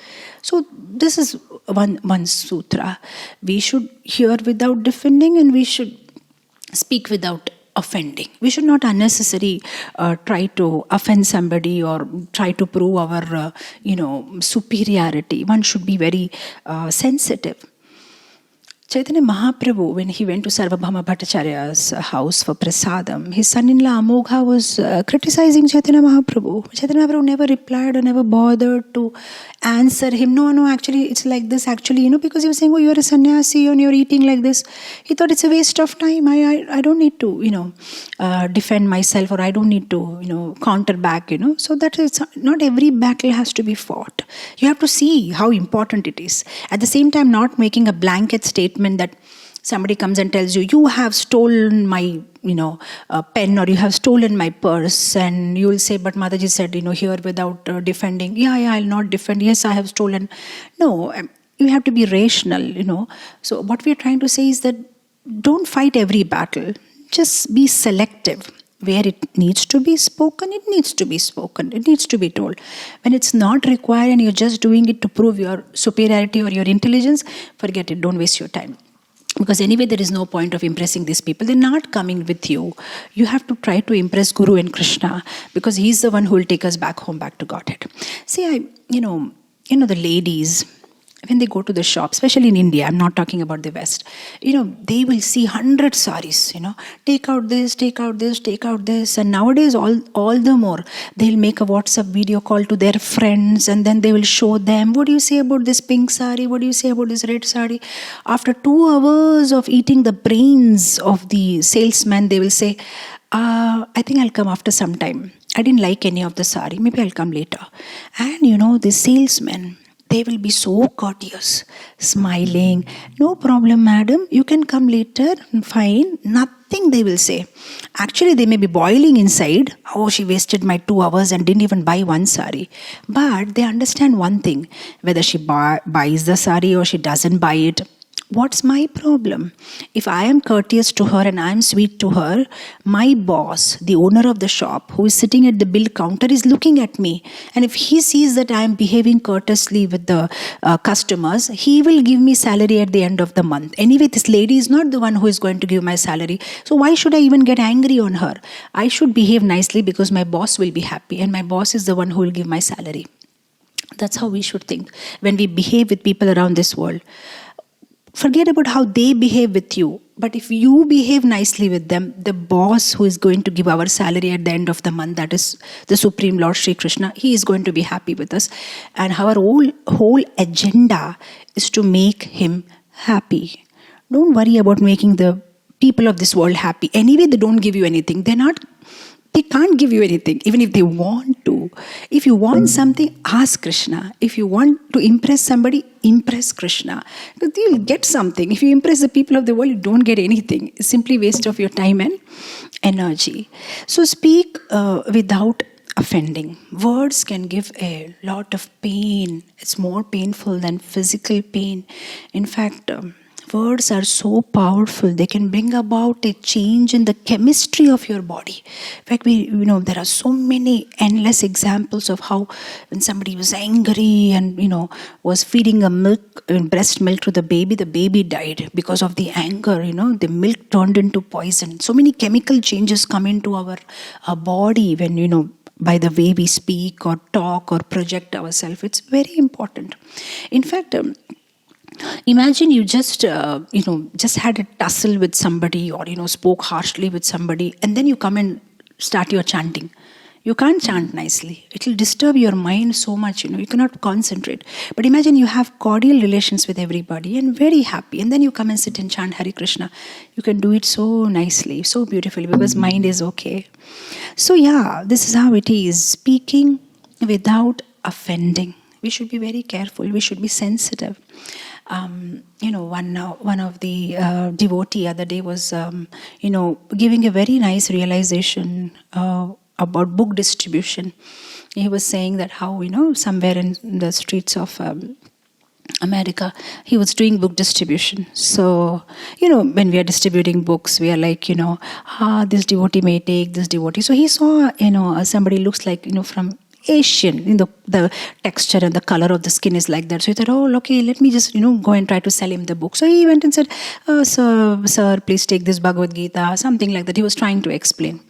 So this is one sutra. We should hear without defending and we should speak without offending. We should not unnecessarily try to offend somebody or try to prove our superiority. One should be very sensitive. Chaitanya Mahaprabhu, when he went to Sarvabhauma Bhattacharya's house for prasadam, his son-in-law Amogha was criticizing Chaitanya Mahaprabhu. Chaitanya Mahaprabhu never replied or never bothered to answer him. No, actually it's like this. Actually, because he was saying, oh, you're a sannyasi and you're eating like this. He thought it's a waste of time. I don't need to, defend myself, or I don't need to, counter back, So that is not every battle has to be fought. You have to see how important it is. At the same time, not making a blanket statement that somebody comes and tells you, you have stolen my pen, or you have stolen my purse, and you will say, but Mataji said, here without defending. Yeah, I'll not defend. Yes, I have stolen. No, you have to be rational, So what we are trying to say is that don't fight every battle. Just be selective. Where it needs to be spoken, it needs to be spoken. It needs to be told. When it's not required and you're just doing it to prove your superiority or your intelligence, forget it. Don't waste your time. Because anyway, there is no point of impressing these people. They're not coming with you. You have to try to impress Guru and Krishna, because he's the one who will take us back home, back to Godhead. See, the ladies, when they go to the shop, especially in India, I'm not talking about the West, they will see 100 saris, take out this, take out this, take out this. And nowadays, all the more, they'll make a WhatsApp video call to their friends, and then they will show them, what do you say about this pink sari? What do you say about this red sari? After 2 hours of eating the brains of the salesman, they will say, I think I'll come after some time. I didn't like any of the sari. Maybe I'll come later. And the salesmen, they will be so courteous, smiling. No problem, madam. You can come later. Fine. Nothing they will say. Actually, they may be boiling inside. Oh, she wasted my 2 hours and didn't even buy one sari. But they understand one thing. Whether she buys the sari or she doesn't buy it, what's my problem? If I am courteous to her and I am sweet to her, my boss, the owner of the shop, who is sitting at the bill counter, is looking at me. And if he sees that I am behaving courteously with the customers, he will give me salary at the end of the month. Anyway, this lady is not the one who is going to give my salary. So why should I even get angry on her? I should behave nicely because my boss will be happy, and my boss is the one who will give my salary. That's how we should think when we behave with people around this world. Forget about how they behave with you. But if you behave nicely with them, the boss who is going to give our salary at the end of the month, that is the Supreme Lord Sri Krishna, he is going to be happy with us. And our whole agenda is to make him happy. Don't worry about making the people of this world happy. Anyway, they don't give you anything. They can't give you anything, even if they want to. If you want something, ask Krishna. If you want to impress somebody, impress Krishna. You'll get something. If you impress the people of the world, you don't get anything. It's simply waste of your time and energy. So speak without offending. Words can give a lot of pain. It's more painful than physical pain. In fact, words are so powerful. They can bring about a change in the chemistry of your body. In fact, there are so many endless examples of how when somebody was angry and, was feeding breast milk to the baby died because of the anger. The milk turned into poison. So many chemical changes come into our body when, by the way we speak or talk or project ourselves. It's very important. In fact, imagine you just had a tussle with somebody, or spoke harshly with somebody, and then you come and start your chanting. You can't chant nicely. It will disturb your mind so much, you cannot concentrate. But imagine you have cordial relations with everybody and very happy, and then you come and sit and chant Hare Krishna. You can do it so nicely, so beautifully, because mind is okay. So this is how it is. Speaking without offending. We should be very careful. We should be sensitive. One of the devotee other day was, giving a very nice realization about book distribution. He was saying that how, somewhere in the streets of America, he was doing book distribution. So, when we are distributing books, we are like, this devotee may take this devotee. So he saw, somebody looks like, from Asian, the texture and the color of the skin is like that. So he thought, okay, let me just, go and try to sell him the book. So he went and said, sir, please take this Bhagavad Gita, something like that. He was trying to explain.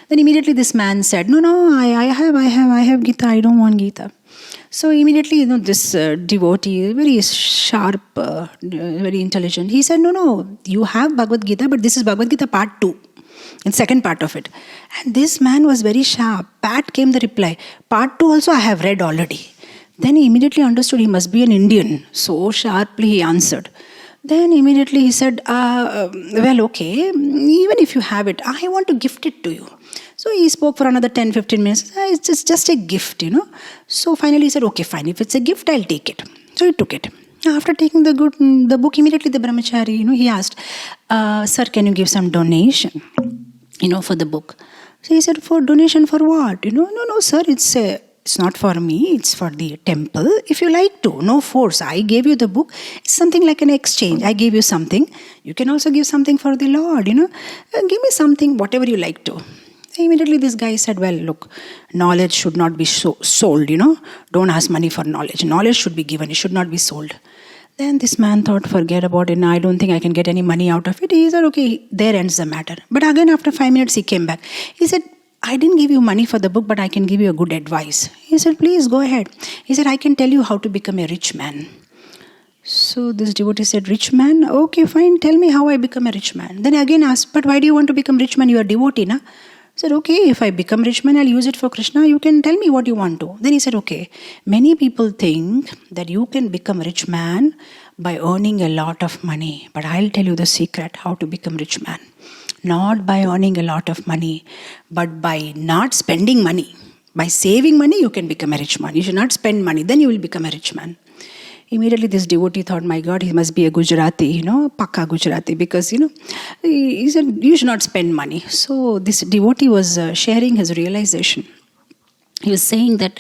Then immediately this man said, no, I have Gita, I don't want Gita. So immediately, this devotee, very sharp, very intelligent, he said, no, you have Bhagavad Gita, but this is Bhagavad Gita part 2. And second part of it. And this man was very sharp. Pat came the reply. Part 2 also I have read already. Then he immediately understood he must be an Indian. So sharply he answered. Then immediately he said, well, okay, even if you have it, I want to gift it to you. So he spoke for another 10-15 minutes. It's just a gift, So finally he said, okay, fine. If it's a gift, I'll take it. So he took it. After taking the book, immediately the brahmachari, he asked, sir, can you give some donation, for the book? So he said, for donation for what? No, sir, it's not for me, it's for the temple. If you like to, no force. I gave you the book. It's something like an exchange. I gave you something. You can also give something for the Lord, Give me something, whatever you like to. Immediately this guy said, well, look, knowledge should not be sold, Don't ask money for knowledge. Knowledge should be given. It should not be sold. Then this man thought, forget about it. Now I don't think I can get any money out of it. He said, okay, there ends the matter. But again, after 5 minutes, he came back. He said, I didn't give you money for the book, but I can give you a good advice. He said, please go ahead. He said, I can tell you how to become a rich man. So this devotee said, rich man? Okay, fine. Tell me how I become a rich man. Then again asked, but why do you want to become rich man? You are devotee, na? He said, okay, if I become rich man, I'll use it for Krishna. You can tell me what you want to. Then he said, okay, many people think that you can become rich man by earning a lot of money. But I'll tell you the secret how to become rich man. Not by earning a lot of money, but by not spending money. By saving money, you can become a rich man. You should not spend money, then you will become a rich man. Immediately this devotee thought, my God, he must be a Gujarati, Pakka Gujarati, because, he said, you should not spend money. So this devotee was sharing his realization. He was saying that,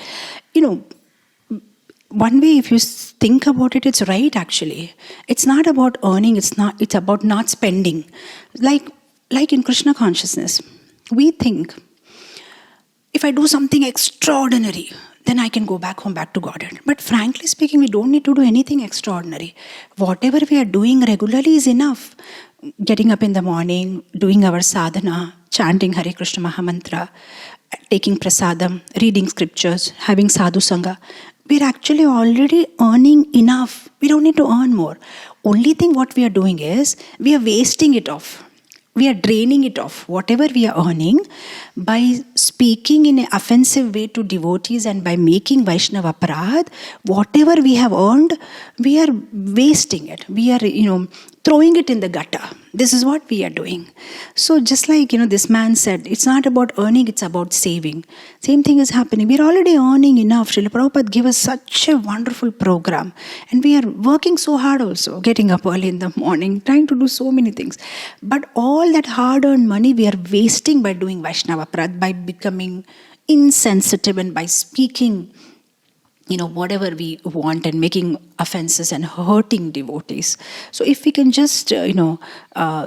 one way if you think about it, it's right actually. It's not about earning, it's about not spending. Like in Krishna consciousness, we think, if I do something extraordinary, then I can go back home, back to Godhead. But frankly speaking, we don't need to do anything extraordinary. Whatever we are doing regularly is enough. Getting up in the morning, doing our sadhana, chanting Hare Krishna Mahamantra, taking prasadam, reading scriptures, having sadhu sangha. We're actually already earning enough. We don't need to earn more. Only thing what we are doing is, we are wasting it off. We are draining it off, whatever we are earning, by speaking in an offensive way to devotees and by making Vaishnava aparadh. Whatever we have earned, we are wasting it. We are, throwing it in the gutter. This is what we are doing. So just like, this man said, it's not about earning, it's about saving. Same thing is happening. We are already earning enough. Srila Prabhupada gave us such a wonderful program. And we are working so hard also, getting up early in the morning, trying to do so many things. But all that hard-earned money we are wasting by doing Vaishnava aparadh, by becoming insensitive and by speaking whatever we want and making offenses and hurting devotees. So if we can just,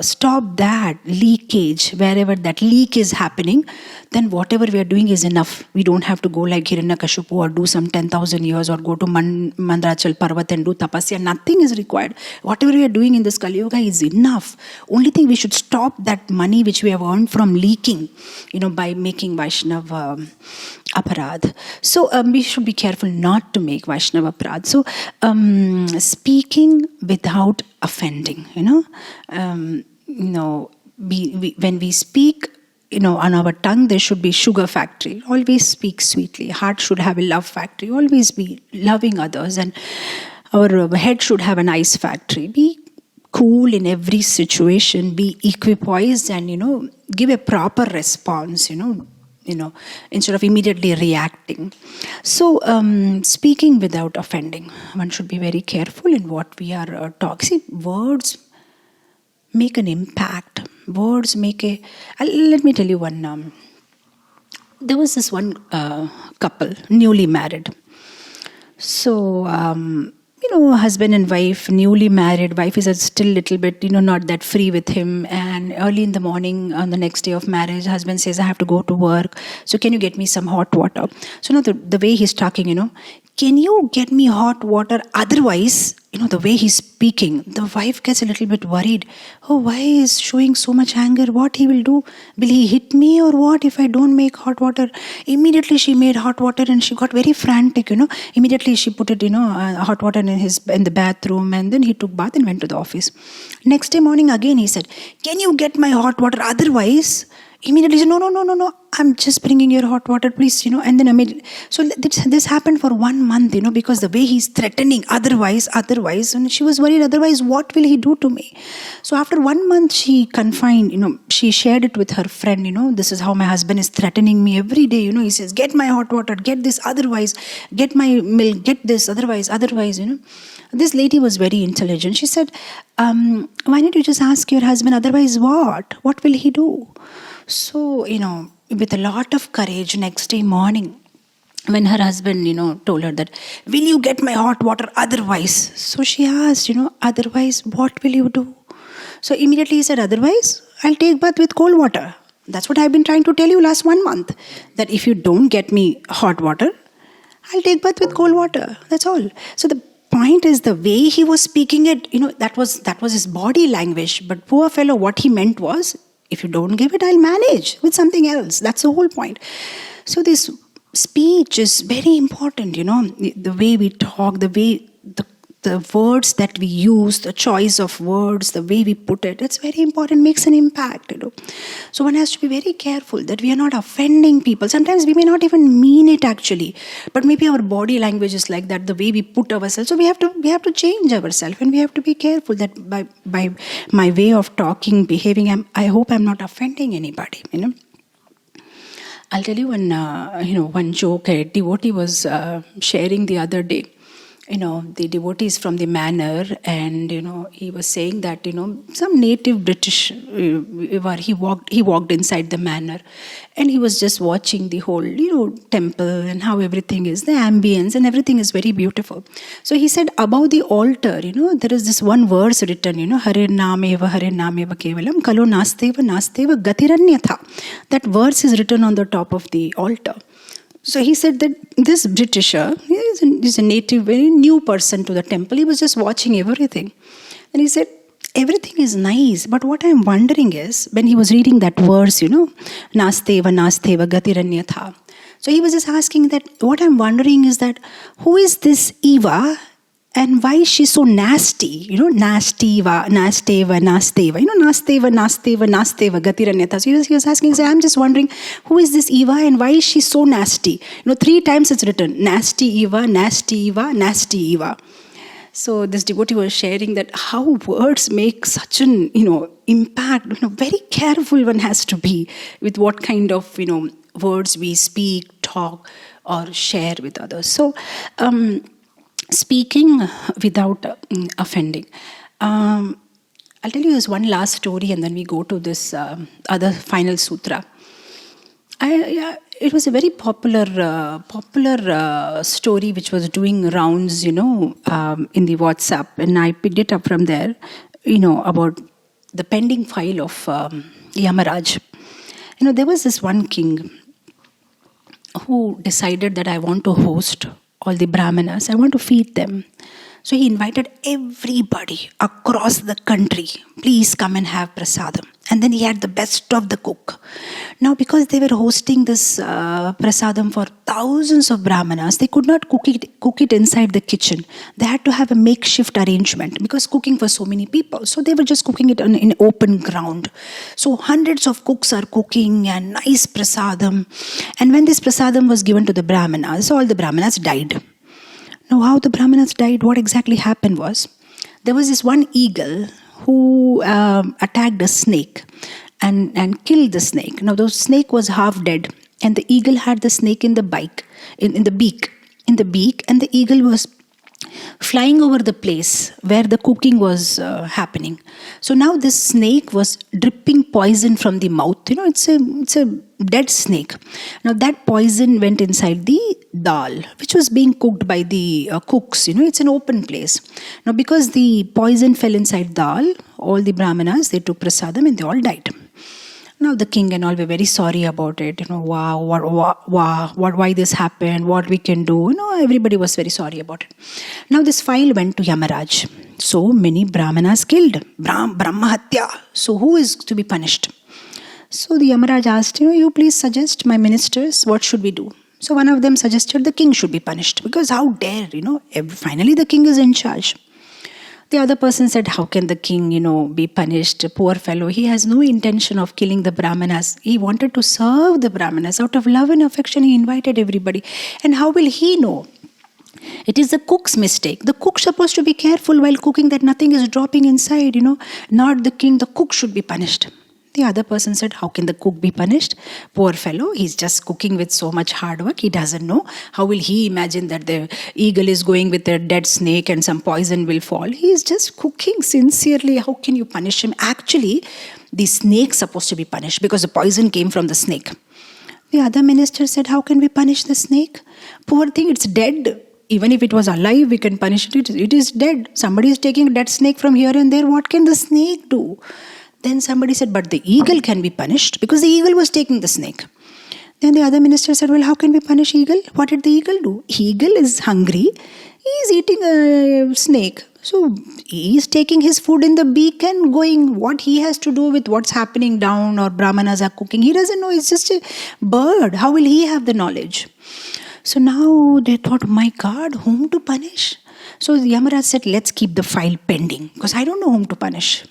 stop that leakage, wherever that leak is happening, then whatever we are doing is enough. We don't have to go like Hiranyakashipu or do some 10,000 years or go to Mandrachal Parvat and do tapasya. Nothing is required. Whatever we are doing in this Kali Yuga is enough. Only thing, we should stop that money which we have earned from leaking, by making Vaishnava aparadh. So we should be careful not to make Vaishnava aparadh. So speaking without offending, when we speak, on our tongue there should be sugar factory. Always speak sweetly. Heart should have a love factory. Always be loving others. And our head should have an ice factory. Be cool in every situation. Be equipoised and, give a proper response, instead of immediately reacting. So, speaking without offending. One should be very careful in what we are talking. See, words make an impact. Words make let me tell you one. There was this one couple, newly married. So, husband and wife, newly married. Wife is still a little bit, not that free with him. And early in the morning, on the next day of marriage, husband says, I have to go to work. So can you get me some hot water? So now the way he's talking, can you get me hot water? Otherwise, the way he's speaking. The wife gets a little bit worried. Oh, why is showing so much anger? What he will do? Will he hit me or what if I don't make hot water? Immediately she made hot water and she got very frantic, Immediately she put it, hot water in the bathroom, and then he took bath and went to the office. Next day morning again he said, can you get my hot water? Otherwise, immediately said, no, I'm just bringing your hot water, please, and then so this happened for 1 month, because the way he's threatening, otherwise, and she was worried, otherwise what will he do to me? So after 1 month she confined, she shared it with her friend, this is how my husband is threatening me every day, he says, get my hot water, get this, otherwise, get my milk, get this, otherwise, This lady was very intelligent. She said, why don't you just ask your husband, otherwise what? What will he do? So, with a lot of courage, next day morning, when her husband, told her that, will you get my hot water otherwise? So she asked, otherwise, what will you do? So immediately he said, otherwise, I'll take bath with cold water. That's what I've been trying to tell you last 1 month. That if you don't get me hot water, I'll take bath with cold water. That's all. So the point is the way he was speaking it, that was his body language. But poor fellow, what he meant was, if you don't give it, I'll manage with something else. That's the whole point. So this speech is very important, the way we talk, the way the words that we use, the choice of words, the way we put it, it's very important, makes an impact, So one has to be very careful that we are not offending people. Sometimes we may not even mean it actually, but maybe our body language is like that, the way we put ourselves. So we have to change ourselves, and we have to be careful that by my way of talking, behaving, I hope I'm not offending anybody, I'll tell you one joke a devotee was sharing the other day. The devotees from the manor, and he was saying that some native British he walked inside the manor, and he was just watching the whole temple and how everything is, the ambience and everything is very beautiful. So he said, above the altar, there is this one verse written, Hare Nameva Kevalam Kalo Nasteva Gatiranyatha. That verse is written on the top of the altar. So he said that this Britisher, he's a native, very new person to the temple. He was just watching everything. And he said, everything is nice. But what I'm wondering is, when he was reading that verse, Nasteva Gatiranyatha. So he was just asking that, what I'm wondering is that, who is this Eva? And why is she so nasty? Nasteva, Gatiranyatha. So he was asking, I'm just wondering, who is this Eva and why is she so nasty? 3 times it's written, nasty Eva, nasty Eva, nasty Eva. So this devotee was sharing that how words make such an, impact. Very careful one has to be with what kind of, words we speak, talk, or share with others. So, speaking without offending. I'll tell you this one last story and then we go to this other final sutra. It was a very popular story which was doing rounds, in the WhatsApp, and I picked it up from there, about the pending file of Yamaraj. There was this one king who decided that I want to host all the Brahmanas, I want to feed them. So he invited everybody across the country, please come and have prasadam. And then he had the best of the cook. Now because they were hosting this prasadam for thousands of Brahmanas, they could not cook it inside the kitchen. They had to have a makeshift arrangement because cooking for so many people. So they were just cooking it in open ground. So hundreds of cooks are cooking and nice prasadam. And when this prasadam was given to the Brahmanas, all the Brahmanas died. Now how the Brahmanas died, what exactly happened was, there was this one eagle who attacked a snake and killed the snake. Now the snake was half dead and the eagle had the snake in the beak, and the eagle was flying over the place where the cooking was happening. So now this snake was dripping poison from the mouth. It's a dead snake. Now that poison went inside the dal, which was being cooked by the cooks. It's an open place. Now because the poison fell inside dal, all the Brahmanas, they took prasadam and they all died. Now the king and all were very sorry about it. Wow, why this happened? What we can do? Everybody was very sorry about it. Now this file went to Yamaraj. So many brahmanas killed. Brahma Hatya. So who is to be punished? So the Yamaraj asked, you please suggest my ministers, what should we do? So one of them suggested the king should be punished, because how dare, finally the king is in charge. The other person said, how can the king, be punished? Poor fellow, he has no intention of killing the brahmanas. He wanted to serve the brahmanas. Out of love and affection, he invited everybody. And how will he know? It is the cook's mistake. The cook's supposed to be careful while cooking that nothing is dropping inside, Not the king, the cook should be punished. The other person said, how can the cook be punished? Poor fellow, he's just cooking with so much hard work. He doesn't know. How will he imagine that the eagle is going with a dead snake and some poison will fall? He is just cooking sincerely. How can you punish him? Actually, the snake's supposed to be punished because the poison came from the snake. The other minister said, how can we punish the snake? Poor thing, it's dead. Even if it was alive, we can punish it. It is dead. Somebody is taking a dead snake from here and there. What can the snake do? Then somebody said, but the eagle can be punished because the eagle was taking the snake. Then the other minister said, well, how can we punish eagle? What did the eagle do? Eagle is hungry. He is eating a snake. So he is taking his food in the beak and going. What he has to do with what's happening down or brahmanas are cooking? He doesn't know. It's just a bird. How will he have the knowledge? So now they thought, my God, whom to punish? So Yamaraj said, let's keep the file pending because I don't know whom to punish.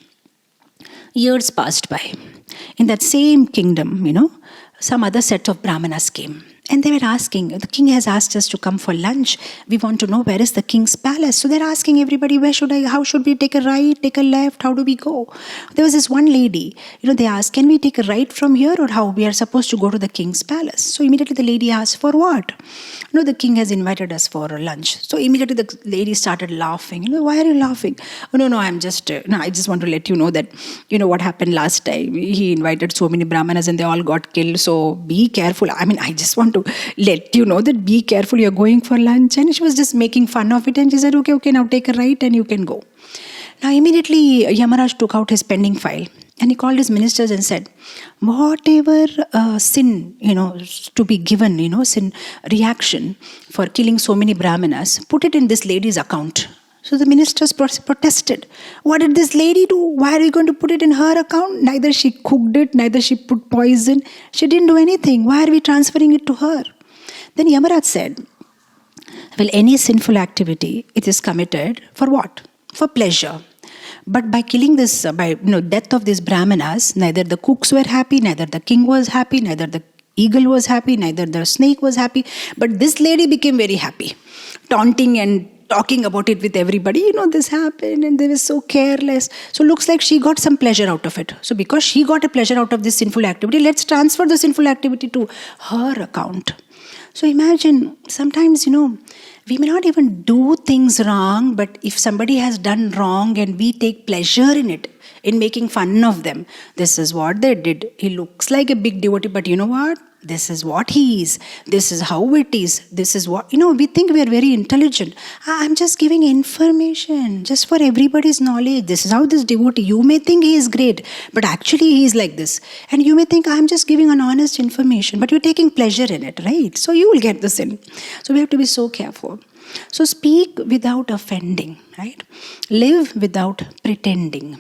Years passed by. In that same kingdom, some other set of brahmanas came. And they were asking, the king has asked us to come for lunch. We want to know where is the king's palace. So they're asking everybody, how should we take a right, take a left, how do we go? There was this one lady, they asked, can we take a right from here or how? We are supposed to go to the king's palace. So immediately the lady asked, for what? No, the king has invited us for lunch. So immediately the lady started laughing. Why are you laughing? Oh, no, I just want to let you know that, what happened last time. He invited so many brahmanas and they all got killed. So be careful. I just want to let you know that be careful, you're going for lunch. And she was just making fun of it and she said, okay, now take a right and you can go. Now immediately Yamaraj took out his pending file and he called his ministers and said, whatever sin, to be given, sin reaction for killing so many brahmanas, put it in this lady's account. So the ministers protested. What did this lady do? Why are we going to put it in her account? Neither she cooked it, neither she put poison. She didn't do anything. Why are we transferring it to her? Then Yamaraj said, well, any sinful activity, it is committed for what? For pleasure. But by killing this, death of these brahmanas, neither the cooks were happy, neither the king was happy, neither the eagle was happy, neither the snake was happy. But this lady became very happy, taunting and talking about it with everybody. This happened and they were so careless. So looks like she got some pleasure out of it. So because she got a pleasure out of this sinful activity, let's transfer the sinful activity to her account. So imagine, sometimes, we may not even do things wrong, but if somebody has done wrong and we take pleasure in it, in making fun of them, this is what they did. He looks like a big devotee, but you know what? This is what he is. This is how it is. This is what, we think we are very intelligent. I'm just giving information just for everybody's knowledge. This is how this devotee, you may think he is great, but actually he is like this. And you may think I'm just giving an honest information, but you're taking pleasure in it, right? So you will get the sin. So we have to be so careful. So speak without offending, right? Live without pretending.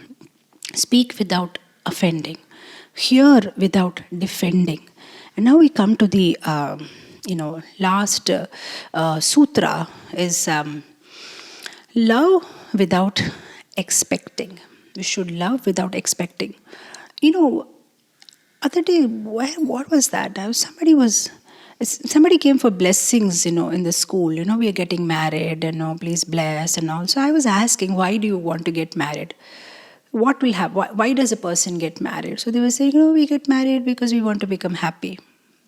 Speak without offending. Hear without defending. And now we come to the, last sutra is love without expecting. We should love without expecting. Other day, what was that? Somebody came for blessings, in the school. We are getting married, please bless and all. So I was asking, why do you want to get married? What will happen? Why does a person get married? So they were saying, we get married because we want to become happy.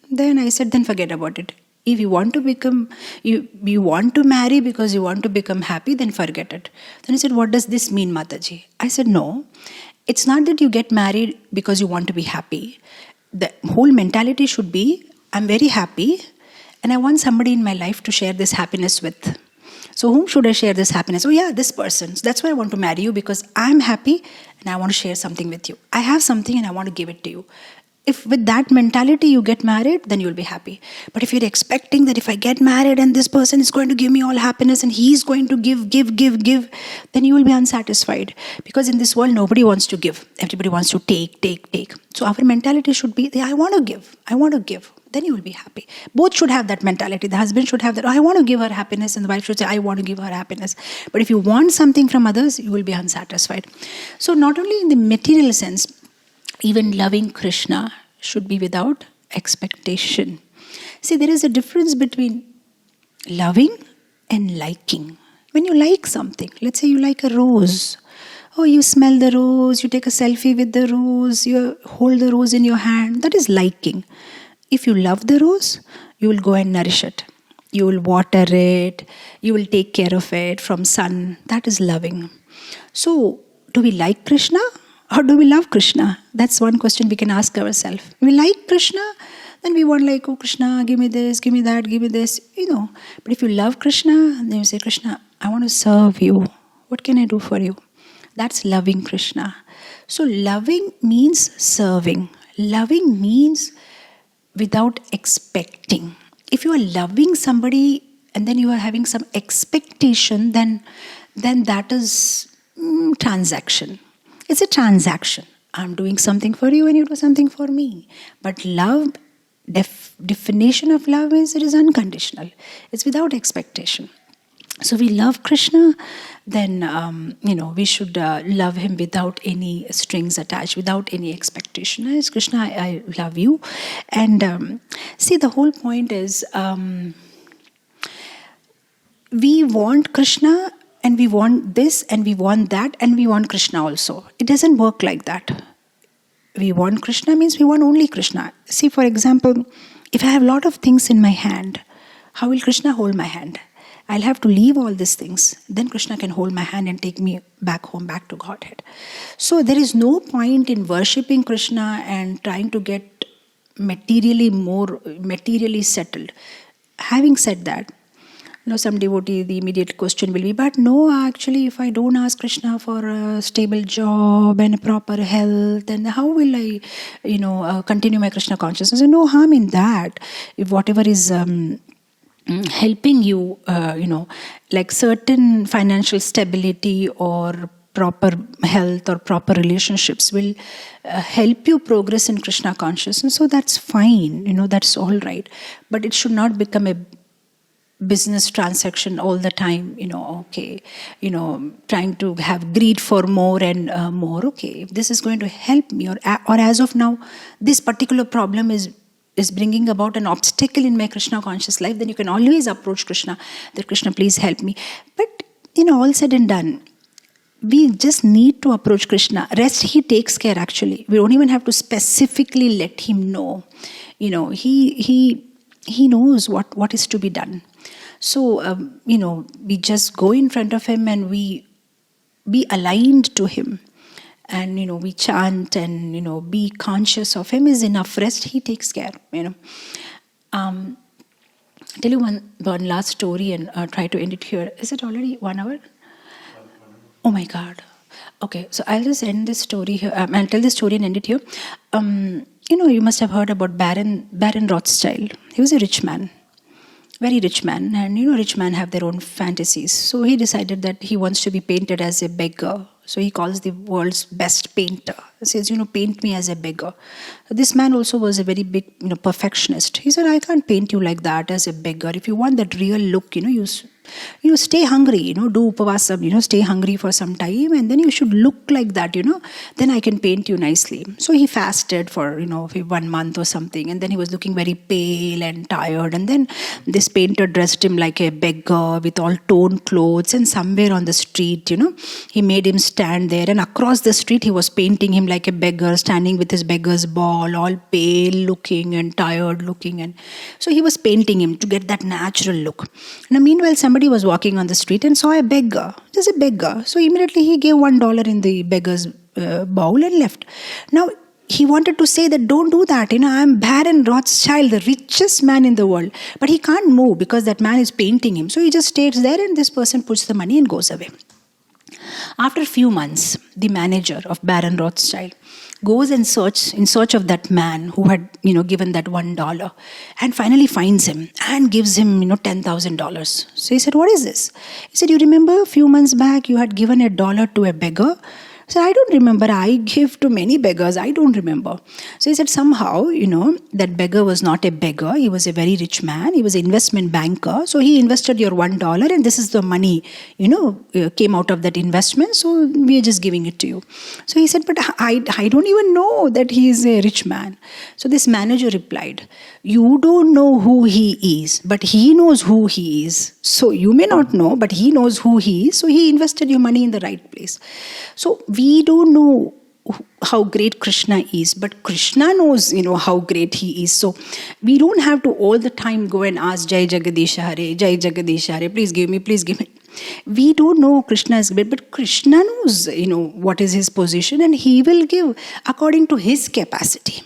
Then I said, then forget about it. If you want to you want to marry because you want to become happy, then forget it. Then he said, what does this mean, Mataji? I said, no, it's not that you get married because you want to be happy. The whole mentality should be, I'm very happy and I want somebody in my life to share this happiness with. So whom should I share this happiness? Oh yeah, this person. So that's why I want to marry you, because I'm happy and I want to share something with you. I have something and I want to give it to you. if with that mentality you get married, then you'll be happy. But if you're expecting that if I get married and this person is going to give me all happiness and he's going to give, then you will be unsatisfied. Because in this world, nobody wants to give. Everybody wants to take. So our mentality should be, I want to give. Then you will be happy. Both should have that mentality. The husband should have that, I want to give her happiness, and the wife should say, I want to give her happiness. But if you want something from others, you will be unsatisfied. So not only in the material sense, even loving Krishna should be without expectation. See, there is a difference between loving and liking. When you like something, let's say you like a rose. Oh, you smell the rose, you take a selfie with the rose, you hold the rose in your hand. That is liking. If you love the rose, you will go and nourish it. You will water it. You will take care of it from sun. That is loving. So, do we like Krishna? Or do we love Krishna? That's one question we can ask ourselves. We like Krishna, then we want like, oh Krishna, give me this, give me that, give me this, But if you love Krishna, then you say, Krishna, I want to serve you. What can I do for you? That's loving Krishna. So loving means serving. Loving means without expecting. If you are loving somebody and then you are having some expectation, then that is transaction. It's a transaction. I'm doing something for you and you do something for me. But love, definition of love is it is unconditional. It's without expectation. So we love Krishna, then we should love him without any strings attached, without any expectation. As Krishna, I love you. And see, the whole point is we want Krishna, and we want this, and we want that, and we want Krishna also. It doesn't work like that. We want Krishna means we want only Krishna. See, for example, if I have a lot of things in my hand, how will Krishna hold my hand? I'll have to leave all these things. Then Krishna can hold my hand and take me back home, back to Godhead. So there is no point in worshipping Krishna and trying to get materially settled. Having said that, some devotee, the immediate question will be, but no, actually, if I don't ask Krishna for a stable job and a proper health, then how will I, continue my Krishna consciousness? No harm in that. If whatever is helping you, like certain financial stability or proper health or proper relationships will help you progress in Krishna consciousness. So that's fine, that's all right. But it should not become a business transaction all the time, trying to have greed for more and more. Okay, if this is going to help me, or as of now, this particular problem is bringing about an obstacle in my Krishna conscious life, then you can always approach Krishna, that Krishna, please help me. But, all said and done, we just need to approach Krishna. Rest, he takes care actually. We don't even have to specifically let him know. He knows what is to be done. So, we just go in front of him and we be aligned to him. And, we chant and, be conscious of him is enough. Rest, he takes care, I'll tell you one last story and try to end it here. Is it already 1 hour? Oh my God. Okay, so I'll just end this story here. I'll tell this story and end it here. You must have heard about Baron Rothschild. He was a rich man. Very rich man. And, rich men have their own fantasies. So he decided that he wants to be painted as a beggar. So he calls the world's best painter. He says, paint me as a beggar. This man also was a very big, perfectionist. He said, I can't paint you like that as a beggar. If you want that real look, you stay hungry, do upavasam, stay hungry for some time, and then you should look like that, then I can paint you nicely. So he fasted for, 1 month or something, and then he was looking very pale and tired, and then this painter dressed him like a beggar with all torn clothes, and somewhere on the street, he made him stand there, and across the street he was painting him like a beggar, standing with his beggar's ball, all pale looking and tired looking, and so he was painting him to get that natural look. Now meanwhile, somebody was walking on the street and saw a beggar, just a beggar. So immediately he gave $1 in the beggar's bowl and left. Now he wanted to say that don't do that. I'm Baron Rothschild, the richest man in the world. But he can't move because that man is painting him. So he just stays there and this person puts the money and goes away. After a few months, the manager of Baron Rothschild goes and in search of that man who had, given that $1, and finally finds him and gives him, $10,000. So he said, "What is this?" He said, "You remember a few months back you had given $1 to a beggar?" So "I don't remember. I give to many beggars. I don't remember." So he said, somehow, that beggar was not a beggar. He was a very rich man. He was an investment banker. So he invested your $1 and this is the money, came out of that investment. So we are just giving it to you. So he said, "But I don't even know that he is a rich man." So this manager replied, "You don't know who he is, but he knows who he is. So you may not know, but he knows who he is. So he invested your money in the right place." So we don't know how great Krishna is, but Krishna knows, how great he is. So we don't have to all the time go and ask, "Jai Jagadisha Hare, Jai Jagadisha Hare, please give me, please give me." We don't know Krishna is great, but Krishna knows, what is his position, and he will give according to his capacity.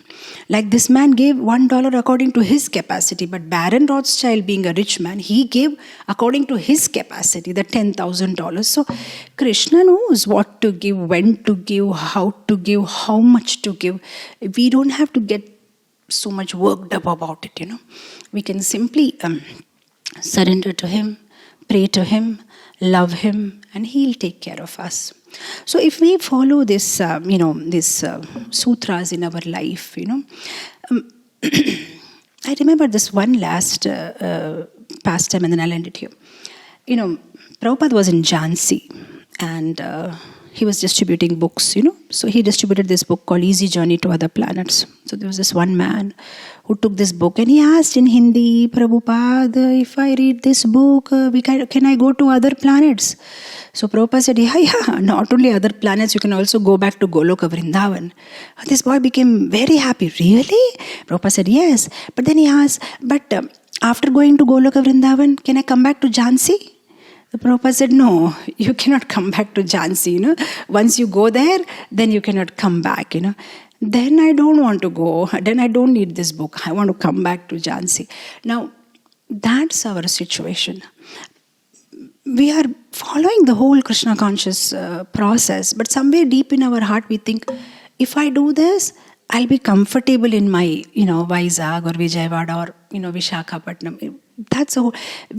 Like this man gave $1 according to his capacity, but Baron Rothschild, being a rich man, he gave according to his capacity, the $10,000. So Krishna knows what to give, when to give, how much to give. We don't have to get so much worked up about it, We can simply surrender to him, pray to him, love him, and he'll take care of us. So if we follow this, sutras in our life, I remember this one last pastime, and then I'll end it here. Prabhupada was in Jhansi, and he was distributing books, So he distributed this book called Easy Journey to Other Planets. So there was this one man who took this book and he asked in Hindi, "Prabhupada, if I read this book, can I go to other planets?" So Prabhupada said, yeah, not only other planets, you can also go back to Goloka Vrindavan. And this boy became very happy. "Really?" Prabhupada said, "Yes." But then he asked, "But after going to Goloka Vrindavan, can I come back to Jhansi?" The Prabhupada said, "No, you cannot come back to Jhansi. Once you go there, then you cannot come back. Then I don't want to go. Then I don't need this book. I want to come back to Jhansi." Now, that's our situation. We are following the whole Krishna conscious process, but somewhere deep in our heart we think, if I do this, I'll be comfortable in my, Vizag or Vijayawada or, Vishakhapatnam. That's a whole,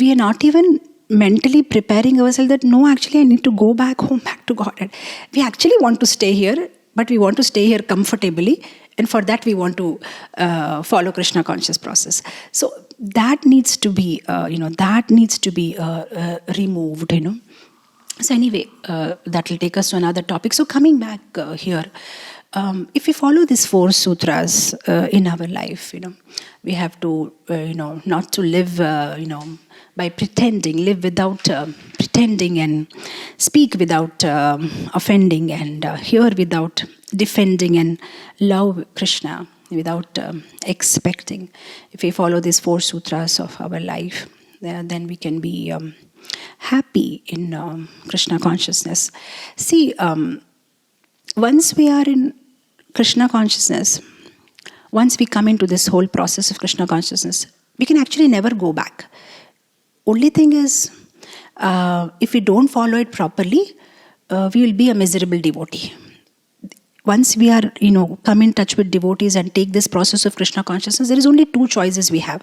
we are not even mentally preparing ourselves that, no, actually I need to go back home, back to God. We actually want to stay here, but we want to stay here comfortably, and for that we want to follow Krishna conscious process. So that needs to be, removed, So anyway, that will take us to another topic. So coming back here, if we follow these 4 sutras in our life, we have to, not to live, by pretending, live without pretending, and speak without offending, and hear without defending, and love Krishna without expecting. If we follow these 4 sutras of our life, then we can be happy in Krishna consciousness. See, once we are in Krishna consciousness, once we come into this whole process of Krishna consciousness, we can actually never go back. Only thing is, if we don't follow it properly, we will be a miserable devotee. Once we are, come in touch with devotees and take this process of Krishna consciousness, there is only 2 choices we have.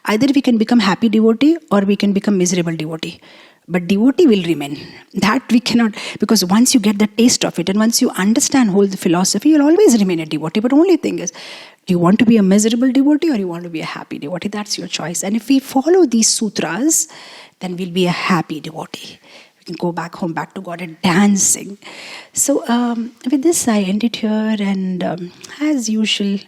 Either we can become happy devotee or we can become miserable devotee. But devotee will remain. That we cannot, because once you get the taste of it and once you understand whole the philosophy, you'll always remain a devotee. But only thing is, do you want to be a miserable devotee or you want to be a happy devotee? That's your choice. And if we follow these sutras, then we'll be a happy devotee. We can go back home, back to God and dancing. So with this, I end it here. And as usual,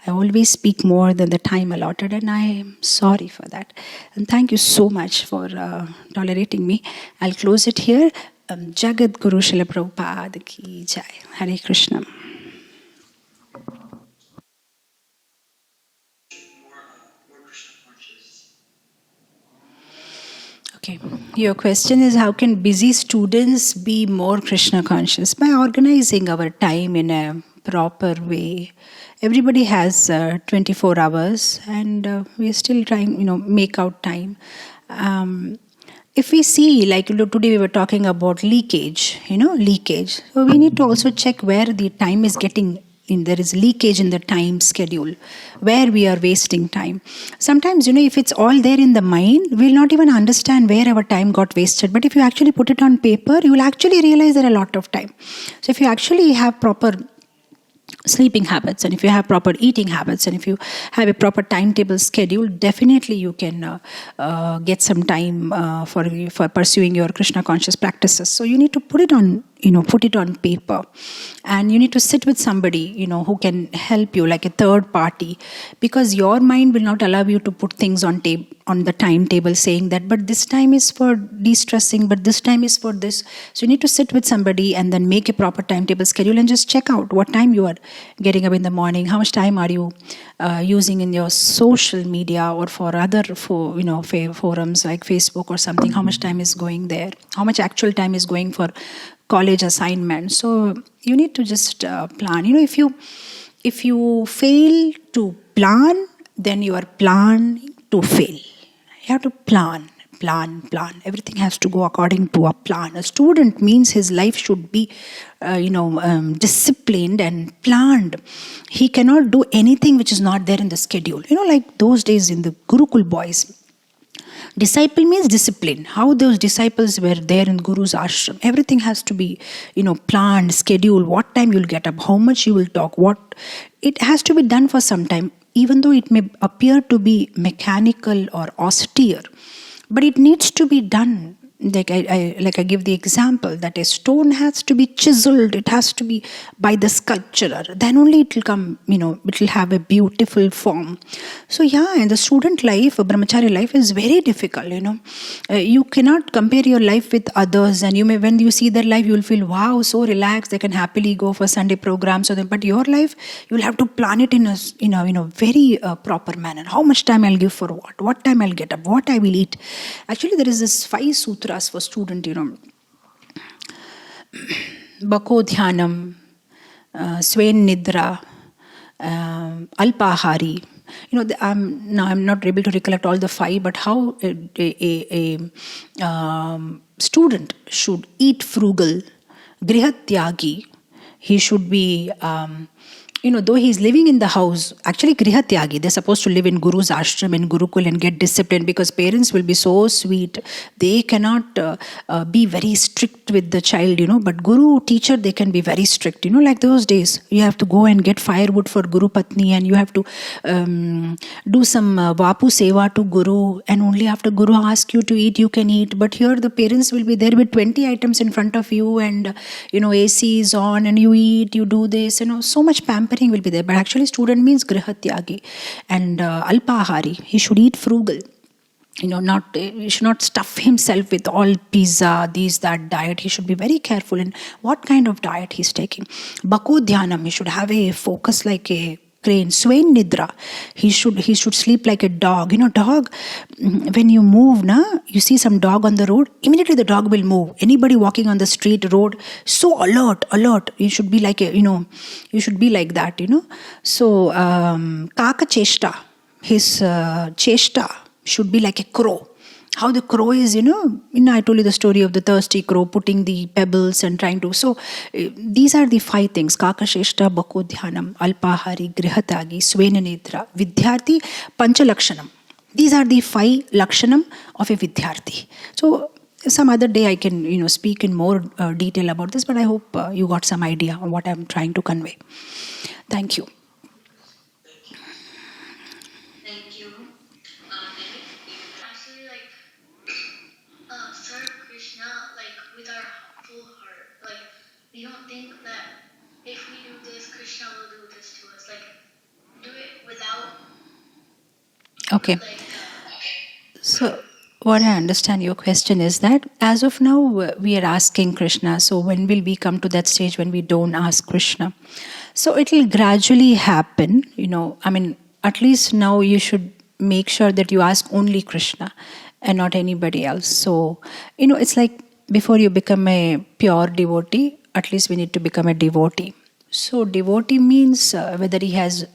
I always speak more than the time allotted, and I am sorry for that. And thank you so much for tolerating me. I'll close it here. Jagat Guru Srila Prabhupada Ki Jai. Hare Krishna. Okay. Your question is, how can busy students be more Krishna conscious? By organizing our time in a proper way. Everybody has 24 hours and we are still trying, make out time. if we see, like today we were talking about leakage, leakage. So we need to also check where the time is getting in. There is leakage in the time schedule, where we are wasting time. Sometimes, if it's all there in the mind, we'll not even understand where our time got wasted. But if you actually put it on paper, you will actually realize there are a lot of time. So if you actually have proper sleeping habits, and if you have proper eating habits, and if you have a proper timetable schedule, definitely you can get some time for pursuing your Krishna conscious practices. So you need to put it on paper, and you need to sit with somebody who can help you, like a third party, because your mind will not allow you to put things on the timetable, saying that but this time is for de-stressing, but this time is for this. So you need to sit with somebody and then make a proper timetable schedule and just check out what time you are getting up in the morning, how much time are you using in your social media or for other forums like Facebook or something, how much time is going there, how much actual time is going for college assignments. So you need to just plan. If you fail to plan, then you are planning to fail. You have to plan. Everything has to go according to a plan. A student means his life should be disciplined and planned. He cannot do anything which is not there in the schedule. Like those days in the Gurukul boys, disciple means discipline. How those disciples were there in Guru's ashram. Everything has to be, planned, scheduled. What time you'll get up, how much you will talk, what. It has to be done for some time, even though it may appear to be mechanical or austere. But it needs to be done. Like I give the example that a stone has to be chiseled. It has to be by the sculpturer. Then only it will come, it will have a beautiful form. So in the student life, brahmachari life is very difficult, You cannot compare your life with others, and when you see their life, you will feel, wow, so relaxed. They can happily go for Sunday programs. But your life, you will have to plan it in a very proper manner. How much time I'll give for what time I'll get up, what I will eat. Actually, there is this 5 sutras for student, Bako Dhyanam, Swain Nidra, Alpahari. I'm not able to recollect all the 5, but how a student should eat frugal, grihatyagi. He should be though he's living in the house, actually Grihatyagi, they're supposed to live in Guru's ashram in Gurukul and get disciplined, because parents will be so sweet. They cannot be very strict with the child, but Guru teacher, they can be very strict. Like those days, you have to go and get firewood for Guru Patni, and you have to do some Vapu Seva to Guru, and only after Guru asks you to eat, you can eat. But here the parents will be there with 20 items in front of you, and AC is on, and you eat, you do this, so much pampering will be there. But actually student means Grihatyagi and Alpahari. He should eat frugal. He should not stuff himself with all pizza, that diet. He should be very careful in what kind of diet he's taking. Bako Dhyanam, he should have a focus like a crane. Swain Nidra, he should sleep like a dog. Dog, when you move, you see some dog on the road, immediately the dog will move. Anybody walking on the street, road, so alert. You should be like you should be like that, So, Kaka Cheshta, his Cheshta should be like a crow. How the crow is, I told you the story of the thirsty crow putting the pebbles and trying to. So these are the 5 things: Kakasheshta, Bako Dhyanam, Alpahari, Grihatagi, Swenanedra, Vidyarthi, Panchalakshanam. These are the 5 lakshanam of a Vidyarthi. So some other day I can, speak in more detail about this, but I hope you got some idea of what I'm trying to convey. Thank you. We don't think that if we do this, Krishna will do this to us. Do it without. Okay. So, what I understand your question is that as of now, we are asking Krishna. So, when will we come to that stage when we don't ask Krishna? So, it will gradually happen. At least now you should make sure that you ask only Krishna and not anybody else. So, it's like before you become a pure devotee, at least we need to become a devotee. So devotee means whether he has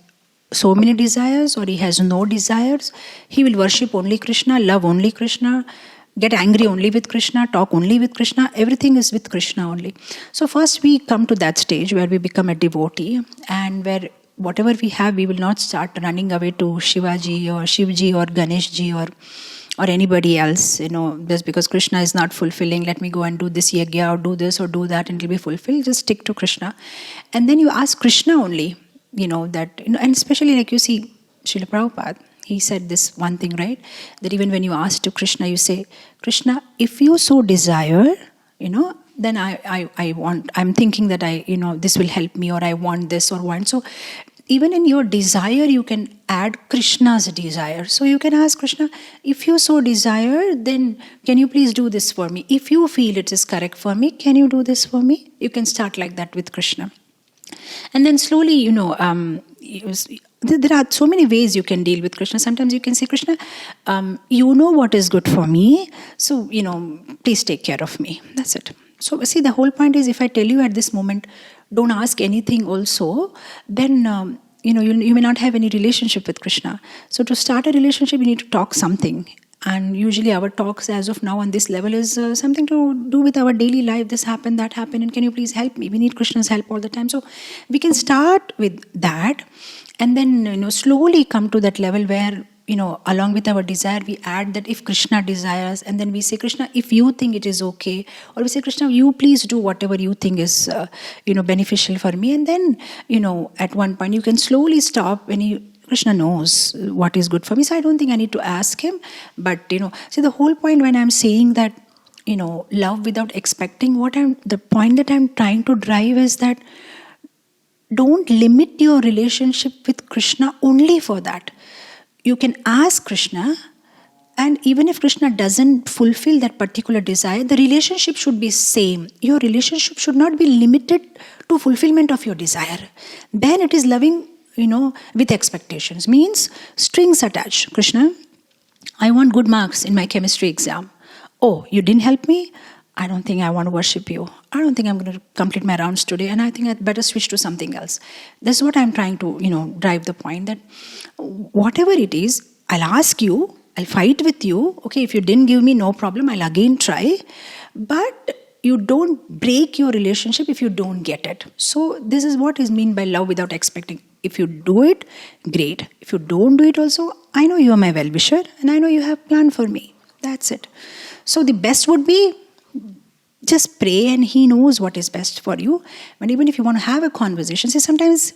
so many desires or he has no desires, he will worship only Krishna, love only Krishna, get angry only with Krishna, talk only with Krishna, everything is with Krishna only. So first we come to that stage where we become a devotee, and where whatever we have, we will not start running away to Shivaji or Shivji or Ganeshji or anybody else, just because Krishna is not fulfilling, let me go and do this yagya or do this or do that and it will be fulfilled. Just stick to Krishna. And then you ask Krishna only, that, and especially like you see, Srila Prabhupada, he said this one thing, right? That even when you ask to Krishna, you say, Krishna, if you so desire, then I want, I'm thinking that this will help me, or I want this or want. So even in your desire, you can add Krishna's desire. So you can ask Krishna, if you so desire, then can you please do this for me? If you feel it is correct for me, can you do this for me? You can start like that with Krishna. And then slowly, there are so many ways you can deal with Krishna. Sometimes you can say, Krishna, you know what is good for me, so, please take care of me. That's it. So, see, the whole point is, if I tell you at this moment, don't ask anything also, then, you may not have any relationship with Krishna. So, to start a relationship, you need to talk something. And usually our talks as of now on this level is something to do with our daily life. This happened, that happened, and can you please help me? We need Krishna's help all the time. So we can start with that, and then slowly come to that level where along with our desire, we add that if Krishna desires, and then we say, Krishna, if you think it is okay, or we say, Krishna, you please do whatever you think is beneficial for me. And then at one point you can slowly stop when Krishna knows what is good for me, so I don't think I need to ask him. But see, the whole point when I'm saying that love without expecting, the point that I'm trying to drive is that don't limit your relationship with Krishna only for that. You can ask Krishna, and even if Krishna doesn't fulfill that particular desire, the relationship should be same. Your relationship should not be limited to fulfillment of your desire. Then it is loving with expectations. Means strings attached. Krishna, I want good marks in my chemistry exam. Oh, you didn't help me? I don't think I want to worship you. I don't think I'm going to complete my rounds today, and I think I'd better switch to something else. That's what I'm trying to, drive the point, that whatever it is, I'll ask you, I'll fight with you. Okay, if you didn't give me, no problem, I'll again try. But you don't break your relationship if you don't get it. So this is what is meant by love without expecting. If you do it, great. If you don't do it also, I know you are my well-wisher and I know you have planned for me. That's it. So the best would be just pray, and he knows what is best for you. But even if you want to have a conversation, see, sometimes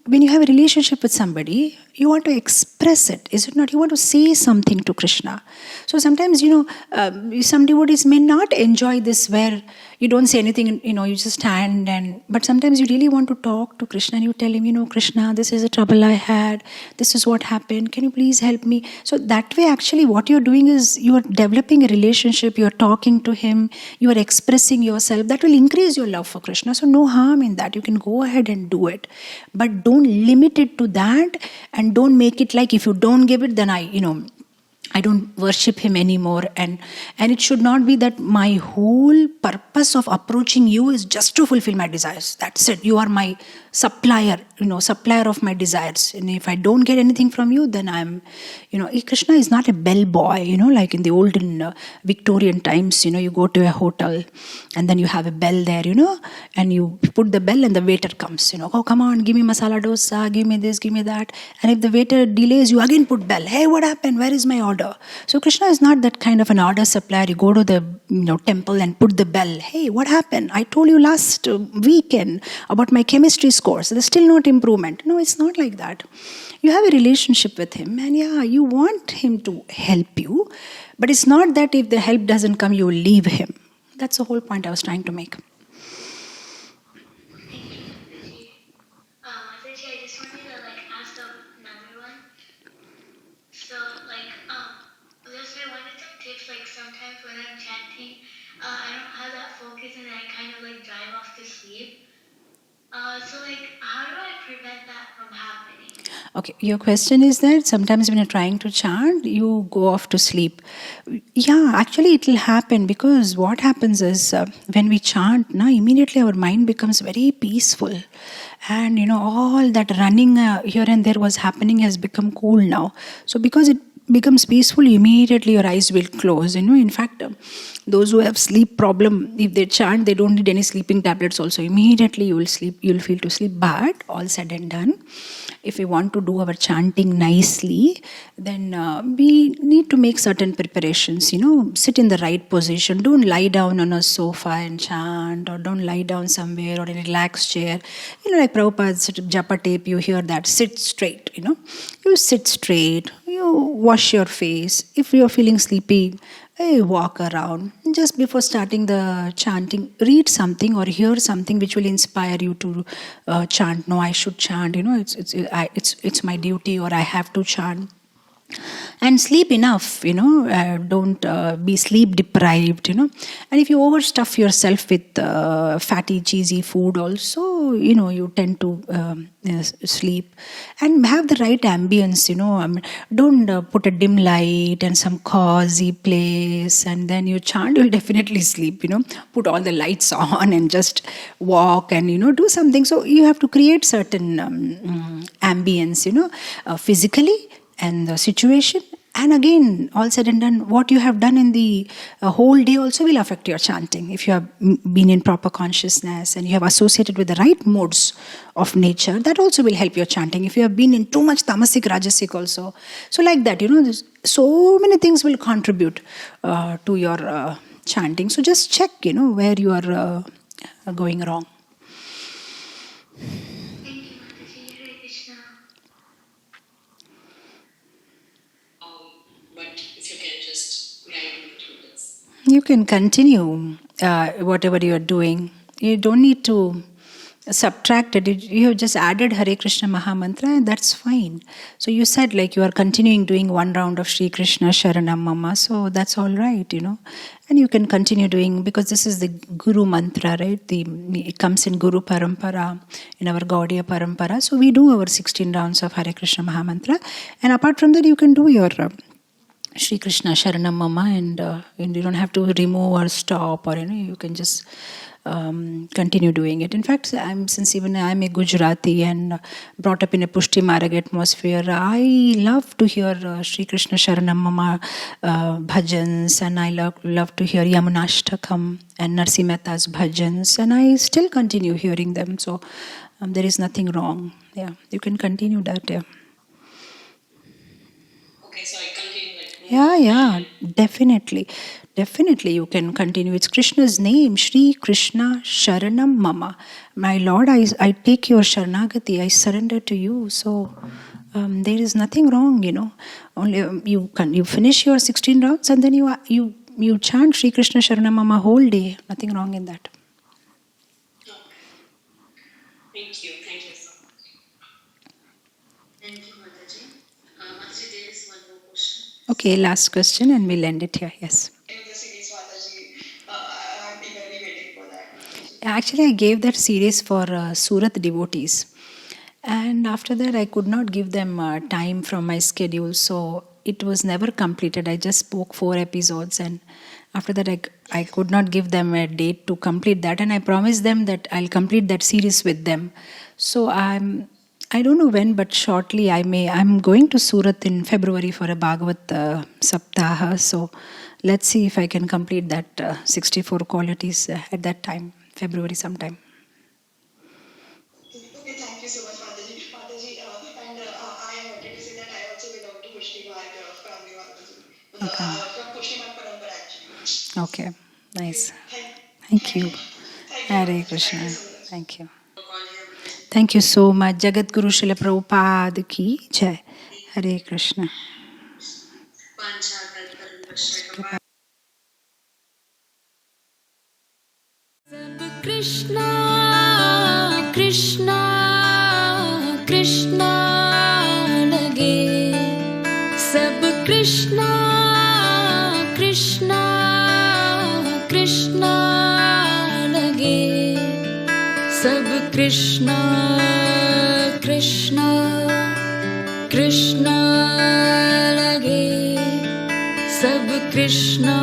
when you have a relationship with somebody, you want to express it, is it not? You want to say something to Krishna. So sometimes, some devotees may not enjoy this where you don't say anything, you just stand, but sometimes you really want to talk to Krishna and you tell him, Krishna, this is a trouble I had, this is what happened, can you please help me? So that way, actually, what you're doing is you are developing a relationship, you're talking to him, you are expressing yourself. That will increase your love for Krishna. So no harm in that. You can go ahead and do it. But don't limit it to that, and don't make it like, if you don't give it, then I don't worship him anymore. And it should not be that my whole purpose of approaching you is just to fulfill my desires. That's it. You are my supplier, supplier of my desires. And if I don't get anything from you, then I'm, Krishna is not a bellboy, like in the olden Victorian times, you go to a hotel and then you have a bell there, and you put the bell and the waiter comes, oh, come on, give me masala dosa, give me this, give me that. And if the waiter delays, you again put bell. Hey, what happened? Where is my order? So Krishna is not that kind of an order supplier. You go to the temple and put the bell. Hey, what happened? I told you last weekend about my chemistry scores. There's still not improvement. No, it's not like that. You have a relationship with him, and you want him to help you. But it's not that if the help doesn't come, you will leave him. That's the whole point I was trying to make. Mataji, I just wanted to ask another one. So just I wanted some tips. Sometimes when I'm chanting, I don't have that focus and I kind of drive off to sleep. So how do I prevent that from happening? Okay, your question is that sometimes when you're trying to chant, you go off to sleep. Yeah, actually it will happen, because what happens is when we chant, immediately our mind becomes very peaceful. And all that running here and there was happening has become cool now. So because it becomes peaceful, immediately your eyes will close. In fact, those who have sleep problem, if they chant, they don't need any sleeping tablets also. Immediately you will sleep, you'll feel to sleep. But all said and done, if we want to do our chanting nicely, then we need to make certain preparations. Sit in the right position. Don't lie down on a sofa and chant, or don't lie down somewhere or in a relaxed chair. Like Prabhupada's japa tape, you hear that. Sit straight. You sit straight. You wash your face. If you're feeling sleepy, walk around. Just before starting the chanting, read something or hear something which will inspire you to chant. No, I should chant. It's my duty, or I have to chant. And sleep enough. Don't be sleep deprived. And if you overstuff yourself with fatty, cheesy food also, you tend to sleep. And have the right ambience. Don't put a dim light and some cozy place and then you chant. You'll definitely sleep. Put all the lights on and just walk and do something. So you have to create certain ambience, physically and the situation. And again, all said and done, what you have done in the whole day also will affect your chanting. If you have been in proper consciousness and you have associated with the right modes of nature, that also will help your chanting. If you have been in too much tamasic, rajasic also. So like that, so many things will contribute to your chanting. So just check, where you are going wrong. Thank you, Mataji. Hare Krishna. But if you can just guide me through this. You can continue whatever you are doing. You don't need to subtract it. You have just added Hare Krishna Mahamantra and that's fine. So you said like you are continuing doing one round of Sri Krishna Sharanam Mama. So that's all right, And you can continue doing, because this is the Guru mantra, right? It comes in Guru Parampara, in our Gaudiya Parampara. So we do our 16 rounds of Hare Krishna Mahamantra. And apart from that, you can do your Sri Krishna Sharanam Mama, and you don't have to remove or stop, or you can just continue doing it. In fact, since even I'm a Gujarati and brought up in a Pushti Marg atmosphere, I love to hear Sri Krishna Sharanam Mama bhajans, and I love to hear Yamunashtakam and Narsi Mehta's bhajans, and I still continue hearing them. So there is nothing wrong. Yeah, you can continue that. Yeah. Okay, so I continue like. Yeah, definitely. Definitely you can continue. It's Krishna's name, Shri Krishna Sharanam Mama. My Lord, I take your Sharanagati, I surrender to you. So there is nothing wrong, Only you finish your 16 rounds and then you chant Shri Krishna Sharanam Mama whole day. Nothing wrong in that. Okay. Thank you so much. Thank you, Mataji. Mataji, there is one more question. Okay, last question and we'll end it here. Yes. Actually, I gave that series for Surat devotees. And after that, I could not give them time from my schedule. So it was never completed. I just spoke 4 episodes. And after that, I could not give them a date to complete that. And I promised them that I'll complete that series with them. So I don't know when, but shortly I'm going to Surat in February for a Bhagavat Saptaha. So let's see if I can complete that 64 qualities at that time. February sometime. Okay, thank you so much, Mataji. Mataji, and I wanted to say that I also belong to Pushti Marg family, Mataji. From Pushti Marg Parampara, actually. Okay, nice. Thank you. Hare Krishna. Thank you. For calling everybody. Thank you so much. Jagat Guru Srila Prabhupada ki jai. Hare Krishna. Pancha Kalpatarubhasya. Krishna, Krishna, Krishna lage. Sab Krishna, Krishna, Krishna lage. Sab Krishna, Krishna, Krishna lage. Sab Krishna,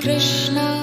Krishna.